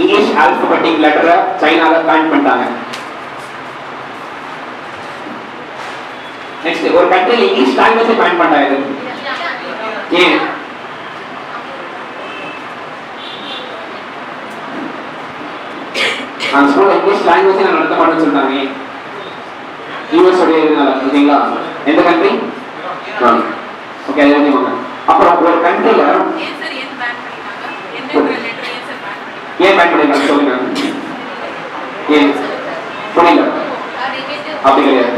இங்கிலீஷ் ஆல்பபெட்டிக் லெட்டரை சைனால பேன் பண்ணிட்டாங்க. நெக்ஸ்ட் ஒரு கண்ட்ரில இங்கிலீஷ் லாங்குவேஜ் பேன் பண்ணிட்டாங்க. ஏன்? அந்த ஸ்கூல்ல இங்கிலீஷ் லாங்குவேஜ் நான் நடத்த மாட்டேன்னு சொல்றாங்க. யுஎஸ் உடைய இதனால ஓகேங்களா? எந்த கண்ட்ரி? ஓகே அது எழுதிவாங்க. அப்புறம் ஒரு கண்ட்ரில ஏன் பேன் பண்ணிருக்காங்க சொல்லுங்க. ஏன் புரியல? அப்படி கிடையாது.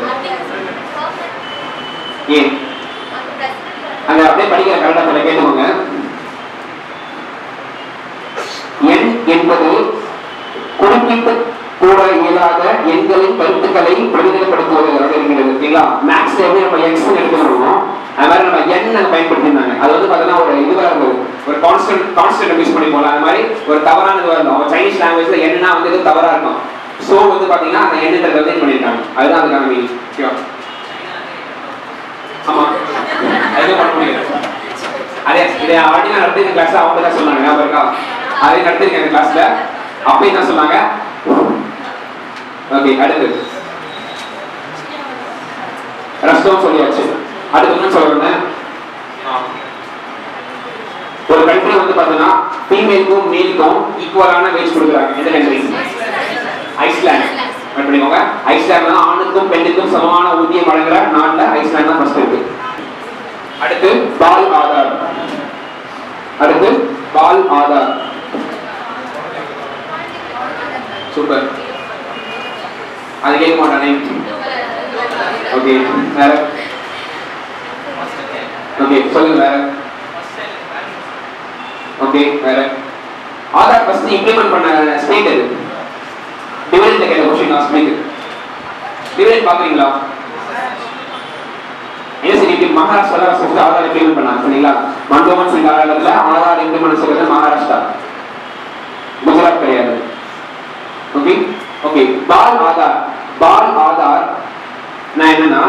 ஏன் அங்க அப்படியே படிக்கிற கரெக்டா சொல்ல கேட்டுக்கோங்க. எண் என்பது குறிப்பிட்டு கூட இயலாத எண்களின் கருத்துக்களை பிரதிநிதிப்படுத்துவதாக இருக்கிறது ஓகேங்களா? மேக்ஸ் எப்படி நம்ம எக்ஸ் எடுத்துக்கிறோமோ அது மாதிரி நம்ம எண் பயன்படுத்திருந்தாங்க. அது வந்து பார்த்தீங்கன்னா ஒரு இதுவாக இருந்தது, ஒரு கான்ஸ்டன்ட் யூஸ் பண்ணி போகலாம். அது மாதிரி ஒரு தவறான இதுவாக இருக்கும். அவங்க சைனீஸ் லாங்குவேஜ்ல எண்ணா வந்து எதுவும் தவறா இருக்கும். ஸோ வந்து பார்த்தீங்கன்னா அந்த எண்ணுன்றதை வந்து பண்ணியிருக்காங்க. அதுதான் அதுக்கான மீனிங். ஓகேவா? ஆமா அதுவும் பண்ண முடியாது. அதே இதை ஆல்ரெடி நான் நடத்திருக்க கிளாஸ்ல அவங்க தான் சொன்னாங்க. ஞாபகம் இருக்கா? அதே நடத்திருக்கேன் அந்த கிளாஸ்ல. அப்ப என்ன சொன்னாங்க? ஓகே அடுத்து ரஸ்டம் சொல்லியாச்சு. அடுத்து என்ன சொல்றேன்? ஒரு கண்ட்ரி வந்து பாத்தீங்கன்னா ஃபீமேலுக்கும் மேலுக்கும் ஈக்குவலான வேஜ் கொடுக்குறாங்க. எந்த கண்ட்ரி? ஐஸ்லாந்து. பண்ணிக்கோங்க. ஐஸ்லாந்து தான் ஆணுக்கும் பெண்ணுக்கும் சமமான ஊதியம் வழங்குற நாட்டுல ஐஸ்லாந்து தான் ஃபர்ஸ்ட் இருக்கு. அடுத்து பால் ஆதார். அடுத்து பால் ஆதார். சூப்பர். அது கேட்க மாட்டானே. ஓகே வேற? ஓகே சொல்லுங்க வேற. ஓகே வேற? ஆதார் ஃபர்ஸ்ட் இம்ப்ளிமெண்ட் பண்ண ஸ்டேட் எது? டிவிடெண்ட் கேட்ட क्वेश्चन லாஸ்ட் வீக். டிவிடெண்ட் பாக்குறீங்களா? எஸ்டிபி மகாராஷ்டிரால ஃபர்ஸ்ட் ஆதார் இம்ப்ளிமெண்ட் பண்ணாங்க சரிங்களா? மன்மோகன் சிங் காலத்துல ஆதார் இம்ப்ளிமெண்ட் செய்யறது மகாராஷ்டிரா, குஜராத் கிடையாது. Okay okay. பால் ஆதார். பால் ஆதார் நான் என்னன்னா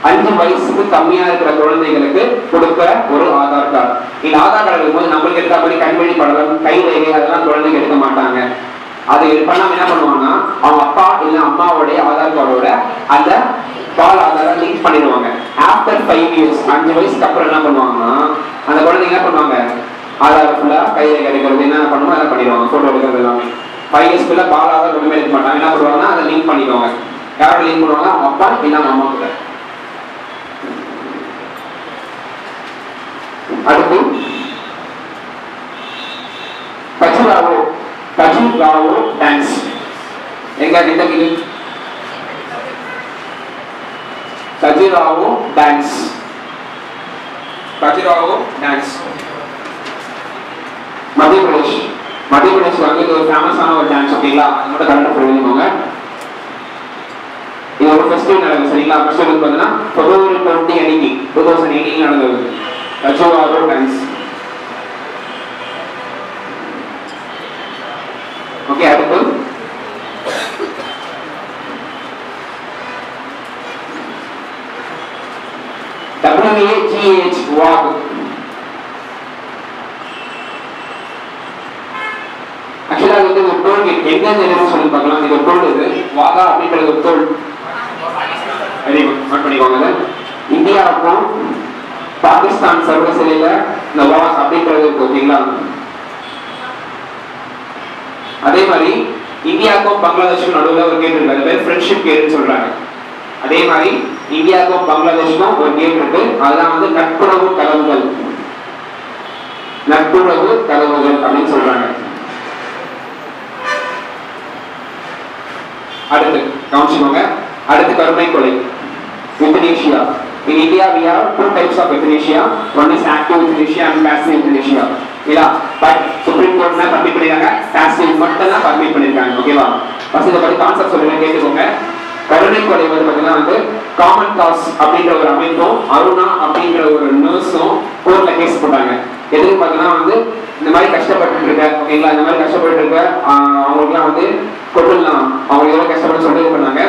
5 வயசுக்கு கம்மியா இருக்கிற குழந்தைகளுக்கு கொடுக்க ஒரு ஆதார் கார்டு. இந்த ஆதார் கார்டு இருக்கும்போது நம்மளுக்கு எடுத்த மாதிரி கண்வழி படம், கை ரேகை அதெல்லாம் குழந்தைங்க எடுக்க மாட்டாங்க. அது பண்ணாம என்ன பண்ணுவாங்கன்னா அவங்க அப்பா இல்ல அம்மாவோடைய ஆதார் கார்டோட அந்த பால் ஆதார லிங்க் பண்ணிடுவாங்க. ஆஃப்டர் 5 இயர்ஸ் 5 வயசுக்கு அப்புறம் என்ன பண்ணுவாங்கன்னா அந்த குழந்தைங்க என்ன பண்ணுவாங்க? ஆதார் ஃபுல்லா கை ரேகை எடுக்கிறது என்ன பண்ணுமோ அதை பண்ணிடுவாங்க. போட்டோ எடுக்கிறது எல்லாமே 5 இயர்ஸ்க்குள்ள பால் ஆதார் ஒண்ணுமே எடுக்க மாட்டாங்க. என்ன பண்ணுவாங்கன்னா அதை லிங்க் பண்ணிடுவாங்க. யாரோட லிங்க் பண்ணுவாங்க? அவங்க அப்பா இல்ல அம்மா கூட. அடுத்து கஜுராவோ டான்ஸ். எங்க இந்த கிளி? கஜுராவோ டான்ஸ். கஜுராவோ டான்ஸ் மத்திய பிரதேஷ். மத்திய பிரதேஷ் வந்து இது ஒரு ஃபேமஸான ஒரு டான்ஸ் ஓகேங்களா? அது மட்டும் கரெக்டாக புரிஞ்சுக்கோங்க. இது ஒரு ஃபெஸ்டிவல் நடக்குது சரிங்களா? ஃபெஸ்டிவல் பார்த்தீங்கன்னா February 20 அன்னைக்கு 2018 நடந்தது கஜுராவோ டான்ஸ். ஓகே அடுத்து WAGH வாக். ஆக்சுவலா வந்து ஒரு டோல்கேட் எங்க இருந்து சொல்லி பார்க்கலாம். இது ஒரு டோல், இது வாகா அப்படின்றது ஒரு டோல். வெரி குட், நோட் பண்ணிக்கோங்க. இந்தியாவுக்கும் பாகிஸ்தான் சர்வீஸ் எல்லையில இந்த வாஸ் அப்படின்றது இருக்கு. ஓகேங்களா? அதே மாதிரி இந்தியாவுக்கும் பங்களாதேஷுக்கும் நடுவில் ஒரு கேட் இருக்கு, அது பேர் ஃப்ரெண்ட்ஷிப் கேட்னு சொல்றாங்க. அதே மாதிரி இந்தியாவுக்கும் பங்களாதேஷுக்கும் ஒரு கேட் இருக்கு, அதுதான் வந்து நட்புறவு கதவுகள். நட்புறவு கதவுகள் அப்படின்னு சொல்றாங்க. அடுத்து கவனிச்சுக்கோங்க. அடுத்து கருணை கொலை, euthanasia. In India we have two types of euthanasia. One is active euthanasia and passive euthanasia. இல்ல பட் சுப்ரீம் கோர்ட்ல பர்மிட் பண்ணிருக்காங்க, passive மட்டும் தான் பர்மிட் பண்ணிருக்காங்க. ஓகேவா? ஃபர்ஸ்ட் இத பத்தி கான்செப்ட் சொல்றேன், கேட்டுக்கோங்க. கருணை கொலை வந்து பாத்தீங்கன்னா வந்து காமன் காஸ் அப்படின்ற ஒரு அமைப்பும் அருணா அப்படின்ற ஒரு நர்ஸும் கோர்ட்ல கேஸ் போட்டாங்க. எதுக்கு பாத்தீங்கன்னா வந்து இந்த மாதிரி கஷ்டப்பட்டு இருக்க, ஓகேங்களா, இந்த மாதிரி கஷ்டப்பட்டு இருக்க அவங்களுக்குலாம் வந்து கொட்டுலாம், அவங்க எவ்வளவு கஷ்டப்பட்டு சொல்லி பண்ணாங்க.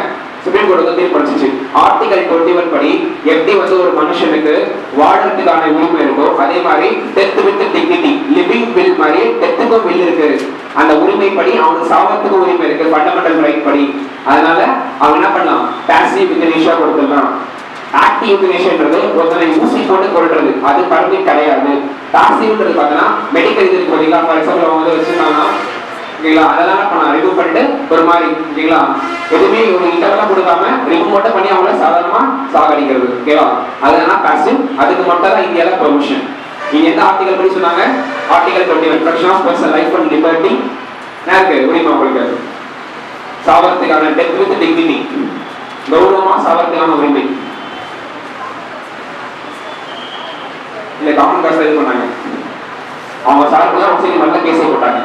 சுப்ரீம் கோர்ட் வந்து தீர்ப்பளிச்சிச்சு. ஆர்டிகல் 21 படி எப்படி வந்து ஒரு மனுஷனுக்கு வாழறதுக்கான உரிமை இருக்கோ அதே மாதிரி death with dignity, living will மாதிரி டெத்துக்கும் வில் இருக்கு. அந்த உரிமைப்படி அவனுக்கு சாவத்துக்கும் உரிமை இருக்கு, ஃபண்டமெண்டல் ரைட் படி. அதனால அவங்க என்ன பண்ணலாம், பாசிவ் யூத்தனேசியா கொடுத்துடலாம். ஆக்டிவ் யூத்தனேசியான்றது ஒருத்தனை ஊசி போட்டு கொள்றது, அது பர்மிட் கிடையாது. பாசிவ்ன்றது பார்த்தீங்கன்னா மெடிக்கல் இதுக்கு பார்த்தீங்களா, ஃபார் எக்ஸாம்பிள் அவங்க வந்து வச்சிருக்காங்கன்னா ஓகேங்களா, அதெல்லாம் பண்ண ரிமூவ் பண்ணிட்டு ஒரு மாதிரி ஓகேங்களா, எதுவுமே ஒரு இன்டர்வெல்லாம் கொடுக்காம ரிமூவ் மட்டும் பண்ணி அவங்கள சாதாரணமா சாகடிக்கிறது. ஓகேவா? அதெல்லாம் பாசிவ். அதுக்கு மட்டும் தான் இந்தியால பெர்மிஷன். நீங்க எந்த ஆர்டிகல் படி சொன்னாங்க? Article 21 protection of personal life and liberty. எனக்கு உரிமை உங்களுக்கு சாவறதுக்கான டெத் வித் டிக்னிட்டி, கௌரவமா சாவறதுக்கான உரிமை. இல்ல காமன் காசு இது பண்ணாங்க, அவங்க சார்புதான் அவங்க நல்ல கேஸை போட்டாங்க.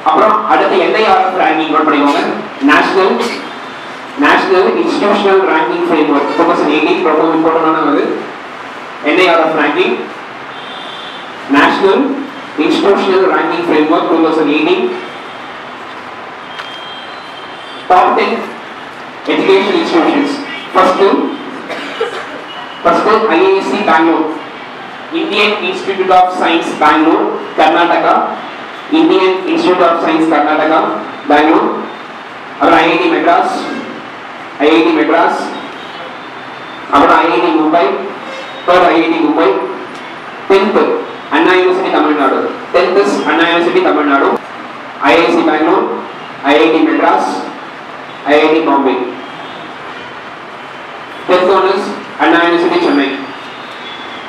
அப்புறம் அடுத்து NIRF ரேங்கிங் நோட் பண்ணிக்கோங்க. நேஷனல் இன்ஸ்டிடியூஷனல் ரேங்கிங் ஃப்ரேம்வொர்க் 2018 ரொம்ப இம்பார்ட்டன்டானது. NIRF ranking, national institutional ranking framework 2018. Top 10 education institutions. First IISc Bangalore, Indian Institute of Science Bangalore, Karnataka. Indian Institute of Science Karnataka, Bangalore. அப்புறம் IIT Madras, அப்புறம் IIT Mumbai, IIT Mumbai. 10th Anna University Tamil Nadu, 10th is Anna University Tamil Nadu. IISc Bangalore, IIT Madras, IIT Bombay. 10th one is Anna University Chennai.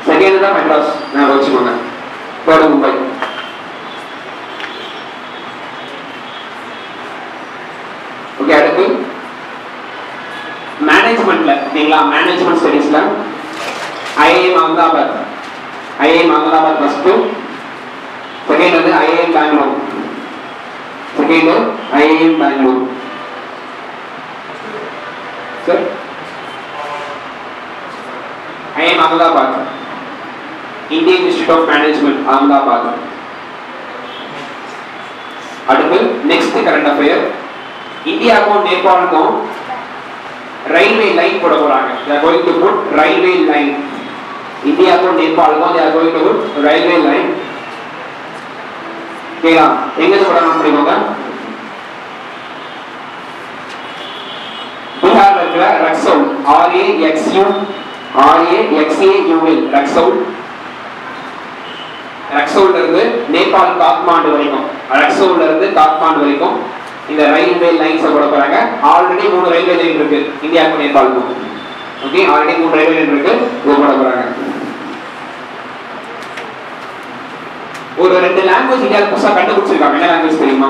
Second is Madras, நான் வச்சுக்கோங்க. third Mumbai. Okay, அடுத்து மேனேஜ்மெண்ட்ல ஓகேங்களா, management ஸ்டடீஸ்ல IIM Ahmedabad first. Second வந்து IIM Bangalore. Sir IIM Ahmedabad, Indian Institute of Management Ahmedabad. அடுத்து next current affair, இந்தியாவுக்கும் நேபாளுக்கும் railway line போட போறாங்க. they are going to put railway line. இந்தியாவுக்கும் நேபாளுக்கும் they are going to put railway line. கேளா எங்க போறாங்க அப்படிங்க? பீகார்ல இருக்கிற ரக்சௌல், RAXAUL ரக்சௌல்ல இருந்து நேபாள் காத்மாண்டு வரைக்கும் இந்த ரயில்வே லைன்ஸ் போட போறாங்க. ஆல்ரெடி 3 ரயில்வே லைன் இருக்கு இந்தியாவுக்கும் நேபாளுக்கும். ஓகே, ஆல்ரெடி 3 ரயில்வே லைன் இருக்கு, இது போட போறாங்க. ஒரு 2 லாங்குவேஜ் இந்தியால புதுசா கண்டுபிடிச்சிருக்காங்க. என்ன லாங்குவேஜ் தெரியுமா?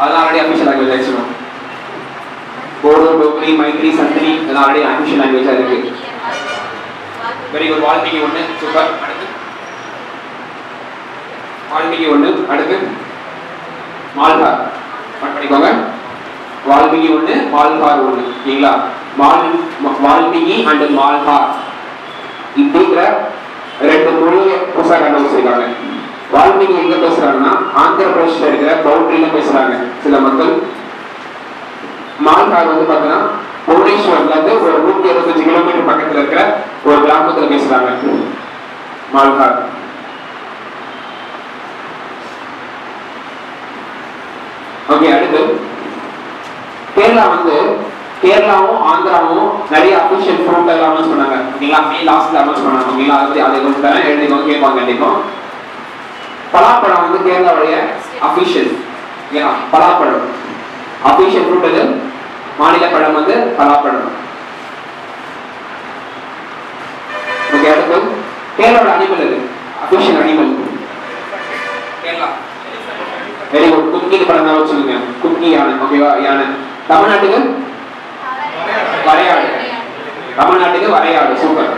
அதெல்லாம் ஆல்ரெடி அபிஷியல் லாங்குவேஜ் ஆயிடுச்சு. போடோ, டோக்ரி, மைத்ரி, சந்தனி இதெல்லாம் ஆல்ரெடி அபிஷியல் லாங்குவேஜா இருக்கு. Very good. வால்மீகி 1 சூப்பர். அடுத்து வால்மீகி 1. அடுத்து மால்ஹார் நோட் பண்ணிக்கோங்க. வால்மீகி 1, மால்ஹார் 1. ஓகேங்களா? வால்மீகி அண்ட் மால்ஹார் இப்படிங்கிற 2 மொழியை புதுசாக கண்டுபிடிச்சிருக்காங்க. வால்மீகி எங்க பேசுறாங்கன்னா ஆந்திர பிரதேஷ்ல இருக்கிற பவுண்டரியில பேசுறாங்க சில மக்கள். மால்ஹார் வந்து பாத்தீங்கன்னா புவனேஸ்வர்ல இருந்து ஒரு 125 கிலோமீட்டர் பக்கத்துல இருக்கிற ஒரு கிராமத்துல பேசுறாங்க மால்ஹார். கேரளா வந்து கேரளாவும் ஆந்திராவும் நிறைய அபிஷியல் ஃப்ரூட் எல்லாம் அனௌன்ஸ் பண்ணாங்க ஓகேங்களா. மே லாஸ்ட்ல அனௌன்ஸ் பண்ணாங்க ஓகேங்களா. அதை கொஞ்சம் தரேன் எழுதிக்கோங்க, கேட்பாங்க கண்டிப்போம். பலாப்பழம் வந்து கேரளாவுடைய அபிஷியல் ஓகேங்களா. பலாப்பழம் அபிஷியல் ஃப்ரூட் இது. மாநில பழம் வந்து பலாப்பழம். ஓகே, அடுத்து கேரளாவோட அனிமல் இது, official animal Kerala. Very good. குக்கி பழம் தான் வச்சுக்கோங்க. குக்கி யானை ஓகேவா, யானை. தமிழ்நாட்டுக்கு வரையாடு. தமிழ்நாட்டுக்கு வரையாடு. சூப்பர்.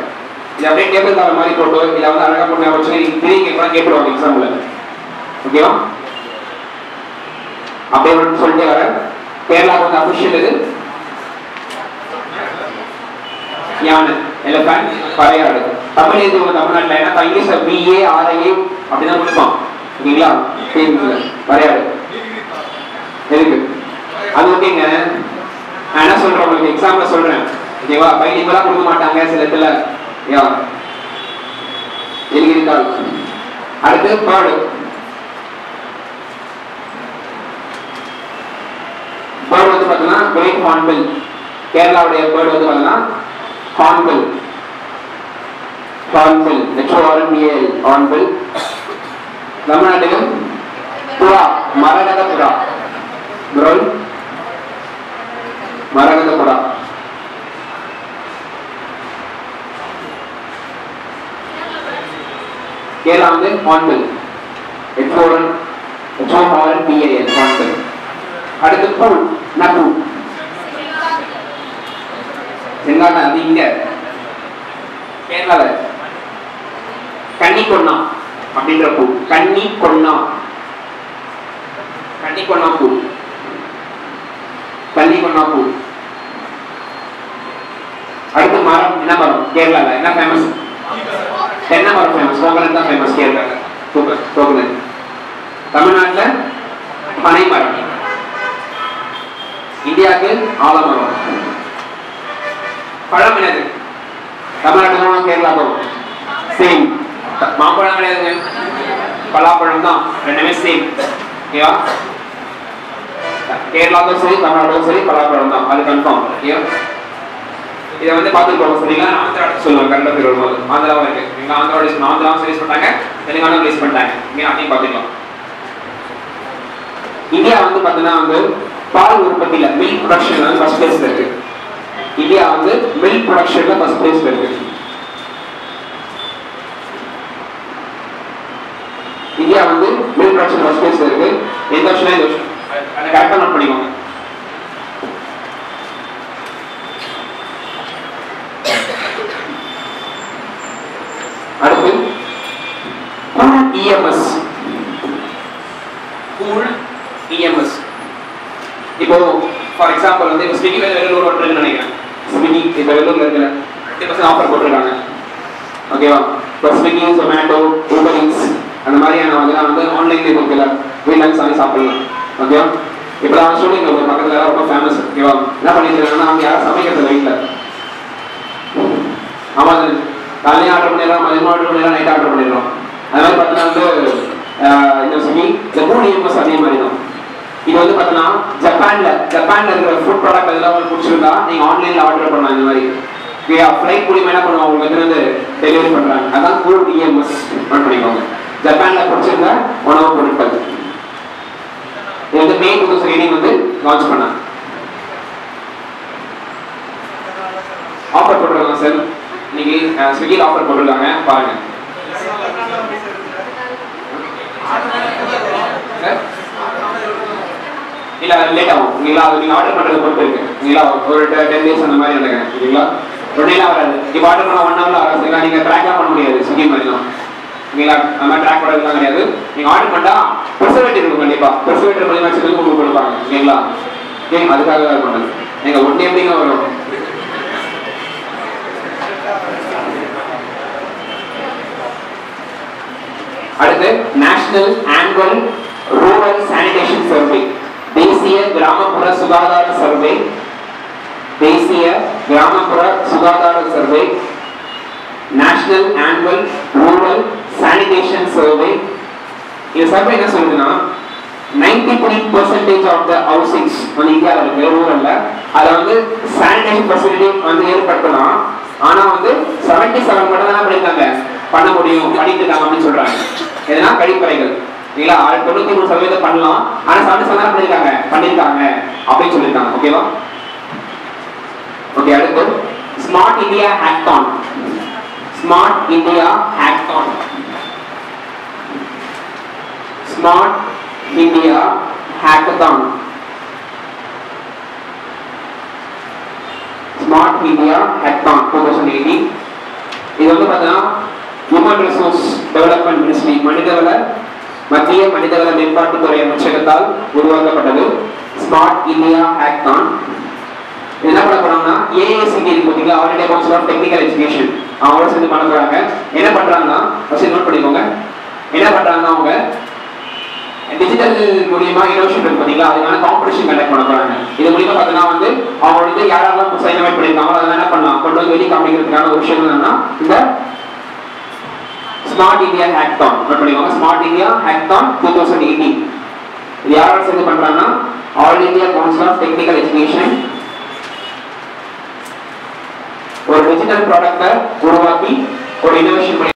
இது அப்படியே டேபிள் கார மாதிரி போட்டு இதை வந்து அழகா போட்டு வச்சு திரும்பி கேட்கலாம், கேட்டுருவாங்க எக்ஸாம்ல ஓகேவா. அப்படியே சொல்லிட்டே வர கேரளாவுக்கு வந்து அபிஷியல் இது யானை, எலிஃபண்ட், வரையாடு. தமிழ் எழுதுவாங்க தமிழ்நாட்டில். ஏன்னா இங்கிலீஷ்ல பிஏ ஆர்ஐஏ அப்படிதான் கொடுப்பான் ஓகேங்களா. வரையாடு இருக்கு. அது ஓகேங்க. நான் என்ன சொல்றேன் உங்களுக்கு எக்ஸாம்ல சொல்றேன் ஓகேவா. பைலிங்கெல்லாம் கொடுக்க மாட்டாங்க சில இடத்துல. எழுதியிருக்காள். அடுத்து பேர்டு. பேர்டு வந்து பார்த்தீங்கன்னா கிரேட் ஹார்ன்பில். கேரளாவுடைய பேர்டு வந்து பார்த்தீங்கன்னா ஹார்ன்பில். Hornbill HORNBIL hornbill. தமிழ்நாட்டுக்கு புறா, மரகத புறா. குரோல் மரகத புறா. கேரளா வந்து ஹார்ன்பில், HORNBIL ஹார்ன்பில். அடுத்து பூல், நப்பு. செங்காட்டா அது இங்க கேரளால கன்னிக்கொன்னா அப்படின்ற பூ. கன்னிக்கொன்னா, கன்னிக்கொன்னா பூ, கன்னிக்கொன்னா பூ. அடுத்து மரம், என்ன மரம் கேரளால என்ன ஃபேமஸ்? தென்னை மரம் ஃபேமஸ். கோகனட் தான் ஃபேமஸ் கேரளால. Super, coconut. தமிழ்நாட்டுல பனை மரம். இந்தியாவுக்கு ஆலமரம். பழம் என்னது? தமிழ்நாட்டுக்கு கேரளாவுக்கும் சேம். மாம்பழம் கிடையாதுங்க, பலாப்பழம் தான். ரெண்டுமே சேம் ஓகேவா. கேரளாவும் சரி தமிழ்நாடும் சரி பலாப்பழம் தான், அது கன்ஃபார்ம் ஓகேவா. இதை வந்து பார்த்துட்டு சரிங்களா. ஆந்திரா சொல்லுவாங்க கண்டத்தில் வரும்போது. ஆந்திராவும் இருக்கு. எங்க ஆந்திராவும் ரிலீஸ் பண்ணாங்க, தெலுங்கானா ரிலீஸ் பண்ணிட்டாங்க. இங்கே அதையும் பார்த்துக்கலாம். இந்தியா வந்து பார்த்தீங்கன்னா வந்து பால் உற்பத்தியில மில்க் ப்ரொடக்ஷன்ல வந்து ஃபர்ஸ்ட் பிளேஸ்ல இருக்கு. இந்தியா வந்து மில்க் ப்ரொடக்ஷன்ல ஃபர்ஸ்ட் பிளேஸ்ல இருக்கு. இந்தியா வந்து மில்க் ப்ரொடக்ஷன் ஃபர்ஸ்ட் பிளேஸ்ல இருக்கு. எந்த வருஷம்? இந்த வருஷம். அதை கரெக்டா நோட் பண்ணிக்கோங்க. அடுத்து EMS. Cool EMS. இப்போ ஃபார் எக்ஸாம்பிள் வந்து ஸ்விக்கி வெள்ளூர் ஓட்டுறதுன்னு நினைக்கிறேன். ஸ்விக்கி இப்போ வெள்ளூர்ல இருக்கிற 50% ஆஃபர் போட்டிருக்காங்க ஓகேவா. இப்போ ஸ்விக்கி, ஜொமேட்டோ, ஊபர் ஈட்ஸ் அந்த மாதிரியான வந்து ஆன்லைன்ல இருக்குல்ல, வீட்டில் சாமி சாப்பிடலாம் ஓகேவா. இப்போ நான் சொல்லிங்க ஒரு பக்கத்துல ரொம்ப ஃபேமஸ் ஓகேவா. என்ன பண்ணிட்டு இருக்காங்கன்னா அவங்க யாரும் சமைக்கிறது வீட்டில். ஆமாம், காலையும் ஆர்டர் பண்ணிடுறோம், மதியமும் ஆர்டர் பண்ணிடுறோம், நைட் ஆர்டர் பண்ணிடுறோம். அது மாதிரி பார்த்தீங்கன்னா வந்து இந்த ஸ்விக்கி இந்த கூல் EMS அதே மாதிரி தான். இது வந்து பார்த்தீங்கன்னா ஜப்பான்ல இருக்கிற ஃபுட் ப்ராடக்ட் அதெல்லாம் உங்களுக்கு பிடிச்சிருந்தா நீங்க ஆன்லைன்ல ஆர்டர் பண்ணலாம். இந்த மாதிரி ஃப்ளைட் மூலியமா என்ன பண்ணுவாங்க, உங்களுக்கு வந்து டெலிவரி பண்றாங்க. அதான் கூல் EMS நோட் பண்ணிக்கோங்க. ஜப்பான்ல பிடிச்சிருந்த உணவு பொருட்கள். இது வந்து மே 2018 வந்து லான்ச் பண்ணாங்க. ஆஃபர் போட்டிருக்காங்க சார். இன்னைக்கு ஸ்விக்கியில் ஆஃபர் போட்டிருக்காங்க பாருங்க. இல்ல லேட் ஆகும் இல்லைங்களா. அது நீங்க ஆர்டர் பண்றதை பொறுத்து இருக்கு இல்லைங்களா. ஒரு 10 days அந்த மாதிரி நினைக்கிறேன் இல்லைங்களா. உடனேலாம் வராது. இப்போ ஆர்டர் பண்ண 1 hourல வராது. நீங்க ட்ராக்லாம் பண்ண முடியாது ஸ்விக்கி மாதிரிலாம் இல்லைங்களா. அந்த மாதிரி ட்ராக் பண்ணுறதுலாம் கிடையாது. நீங்க ஆர்டர் பண்ணா ப்ரிசர்வேட்டிவ் இருக்கும். கண்டிப்பா ப்ரிசர்வேட்டிவ் மூலியமா வச்சுட்டு உங்களுக்கு கொடுப்பாங்க இல்லைங்களா. ஏன் அதுக்காக தான் பண்ணது. நீங்க ஒன்னே எப்படிங்க வரும். அடுத்து national annual rural sanitation survey. தேசிய கிராமப்புற சுகாதார சர்வே. தேசிய கிராமப்புற சுகாதார survey. National annual rural sanitation survey. இந்த சர்வே என்ன சொல்லுதுன்னா 93% of the housings வந்து இந்தியாவில் இருக்கு ரூரல்ல. அதில் வந்து சானிடேஷன் ஃபெசிலிட்டி வந்து ஏற்படுத்தலாம். ஆனால் வந்து 77 மட்டும் தான் பண்ணியிருக்காங்க, பண்ண முடியும், பண்ணிட்டு இருக்காங்க அப்படின்னு சொல்றாங்க. எதுனா கழிப்பறைகள் இல்லைங்களா, 93% பண்ணலாம், ஆனால் 77 பண்ணியிருக்காங்க அப்படின்னு சொல்லியிருக்காங்க. ஓகேவா? ஓகே, அடுத்து smart India hackathon. Smart India hackathon. Smart India hackathon. Smart India hackathon 2018. இது வந்து பார்த்தீங்கன்னா ஹியூமன் ரிசோர்ஸ் டெவலப்மெண்ட் மினிஸ்ட்ரி, மத்திய மனிதவள மேம்பாட்டுத்துறை அமைச்சகத்தால் உருவாக்கப்பட்டது. ஸ்மார்ட் இந்தியா ஹேக்கத்தான் என்ன பண்ண போறாங்கன்னா, ஏஐசிடி பார்த்தீங்களா, all India council of technical education, அவங்களோட சேர்ந்து பண்ண போறாங்க. என்ன பண்றாங்கன்னா, ஃபர்ஸ்ட் நோட் பண்ணிக்கோங்க, என்ன பண்றாங்கன்னா அவங்க டிஜிட்டல் மூலியமா இனோவேஷன் இருக்கு பார்த்தீங்களா, அதுக்கான காம்படிஷன் கண்டக்ட் பண்ண போறாங்க. இது மூலியமா பார்த்தீங்கன்னா வந்து அவங்க வந்து யாரெல்லாம் சைன் அப் பண்ணியிருக்காங்களோ அதெல்லாம் என்ன பண்ணலாம், கொண்டு வந்து வெளியே காமிக்கிறதுக்கான ஒரு விஷயம் என்னன்னா இந்த ஸ்மார்ட் இந்தியா ஹேக்கத்தான். நோட் பண்ணிக்கோங்க, ஸ்மார்ட் இந்தியா ஹேக்கத்தான் 2018. இது யாரோட சேர்ந்து பண்றாங்கன்னா, all India council of technical education ஒரு டிஜிட்டல் ப்ராடக்ட்டை உருவாக்கி ஒரு இனோவேஷன்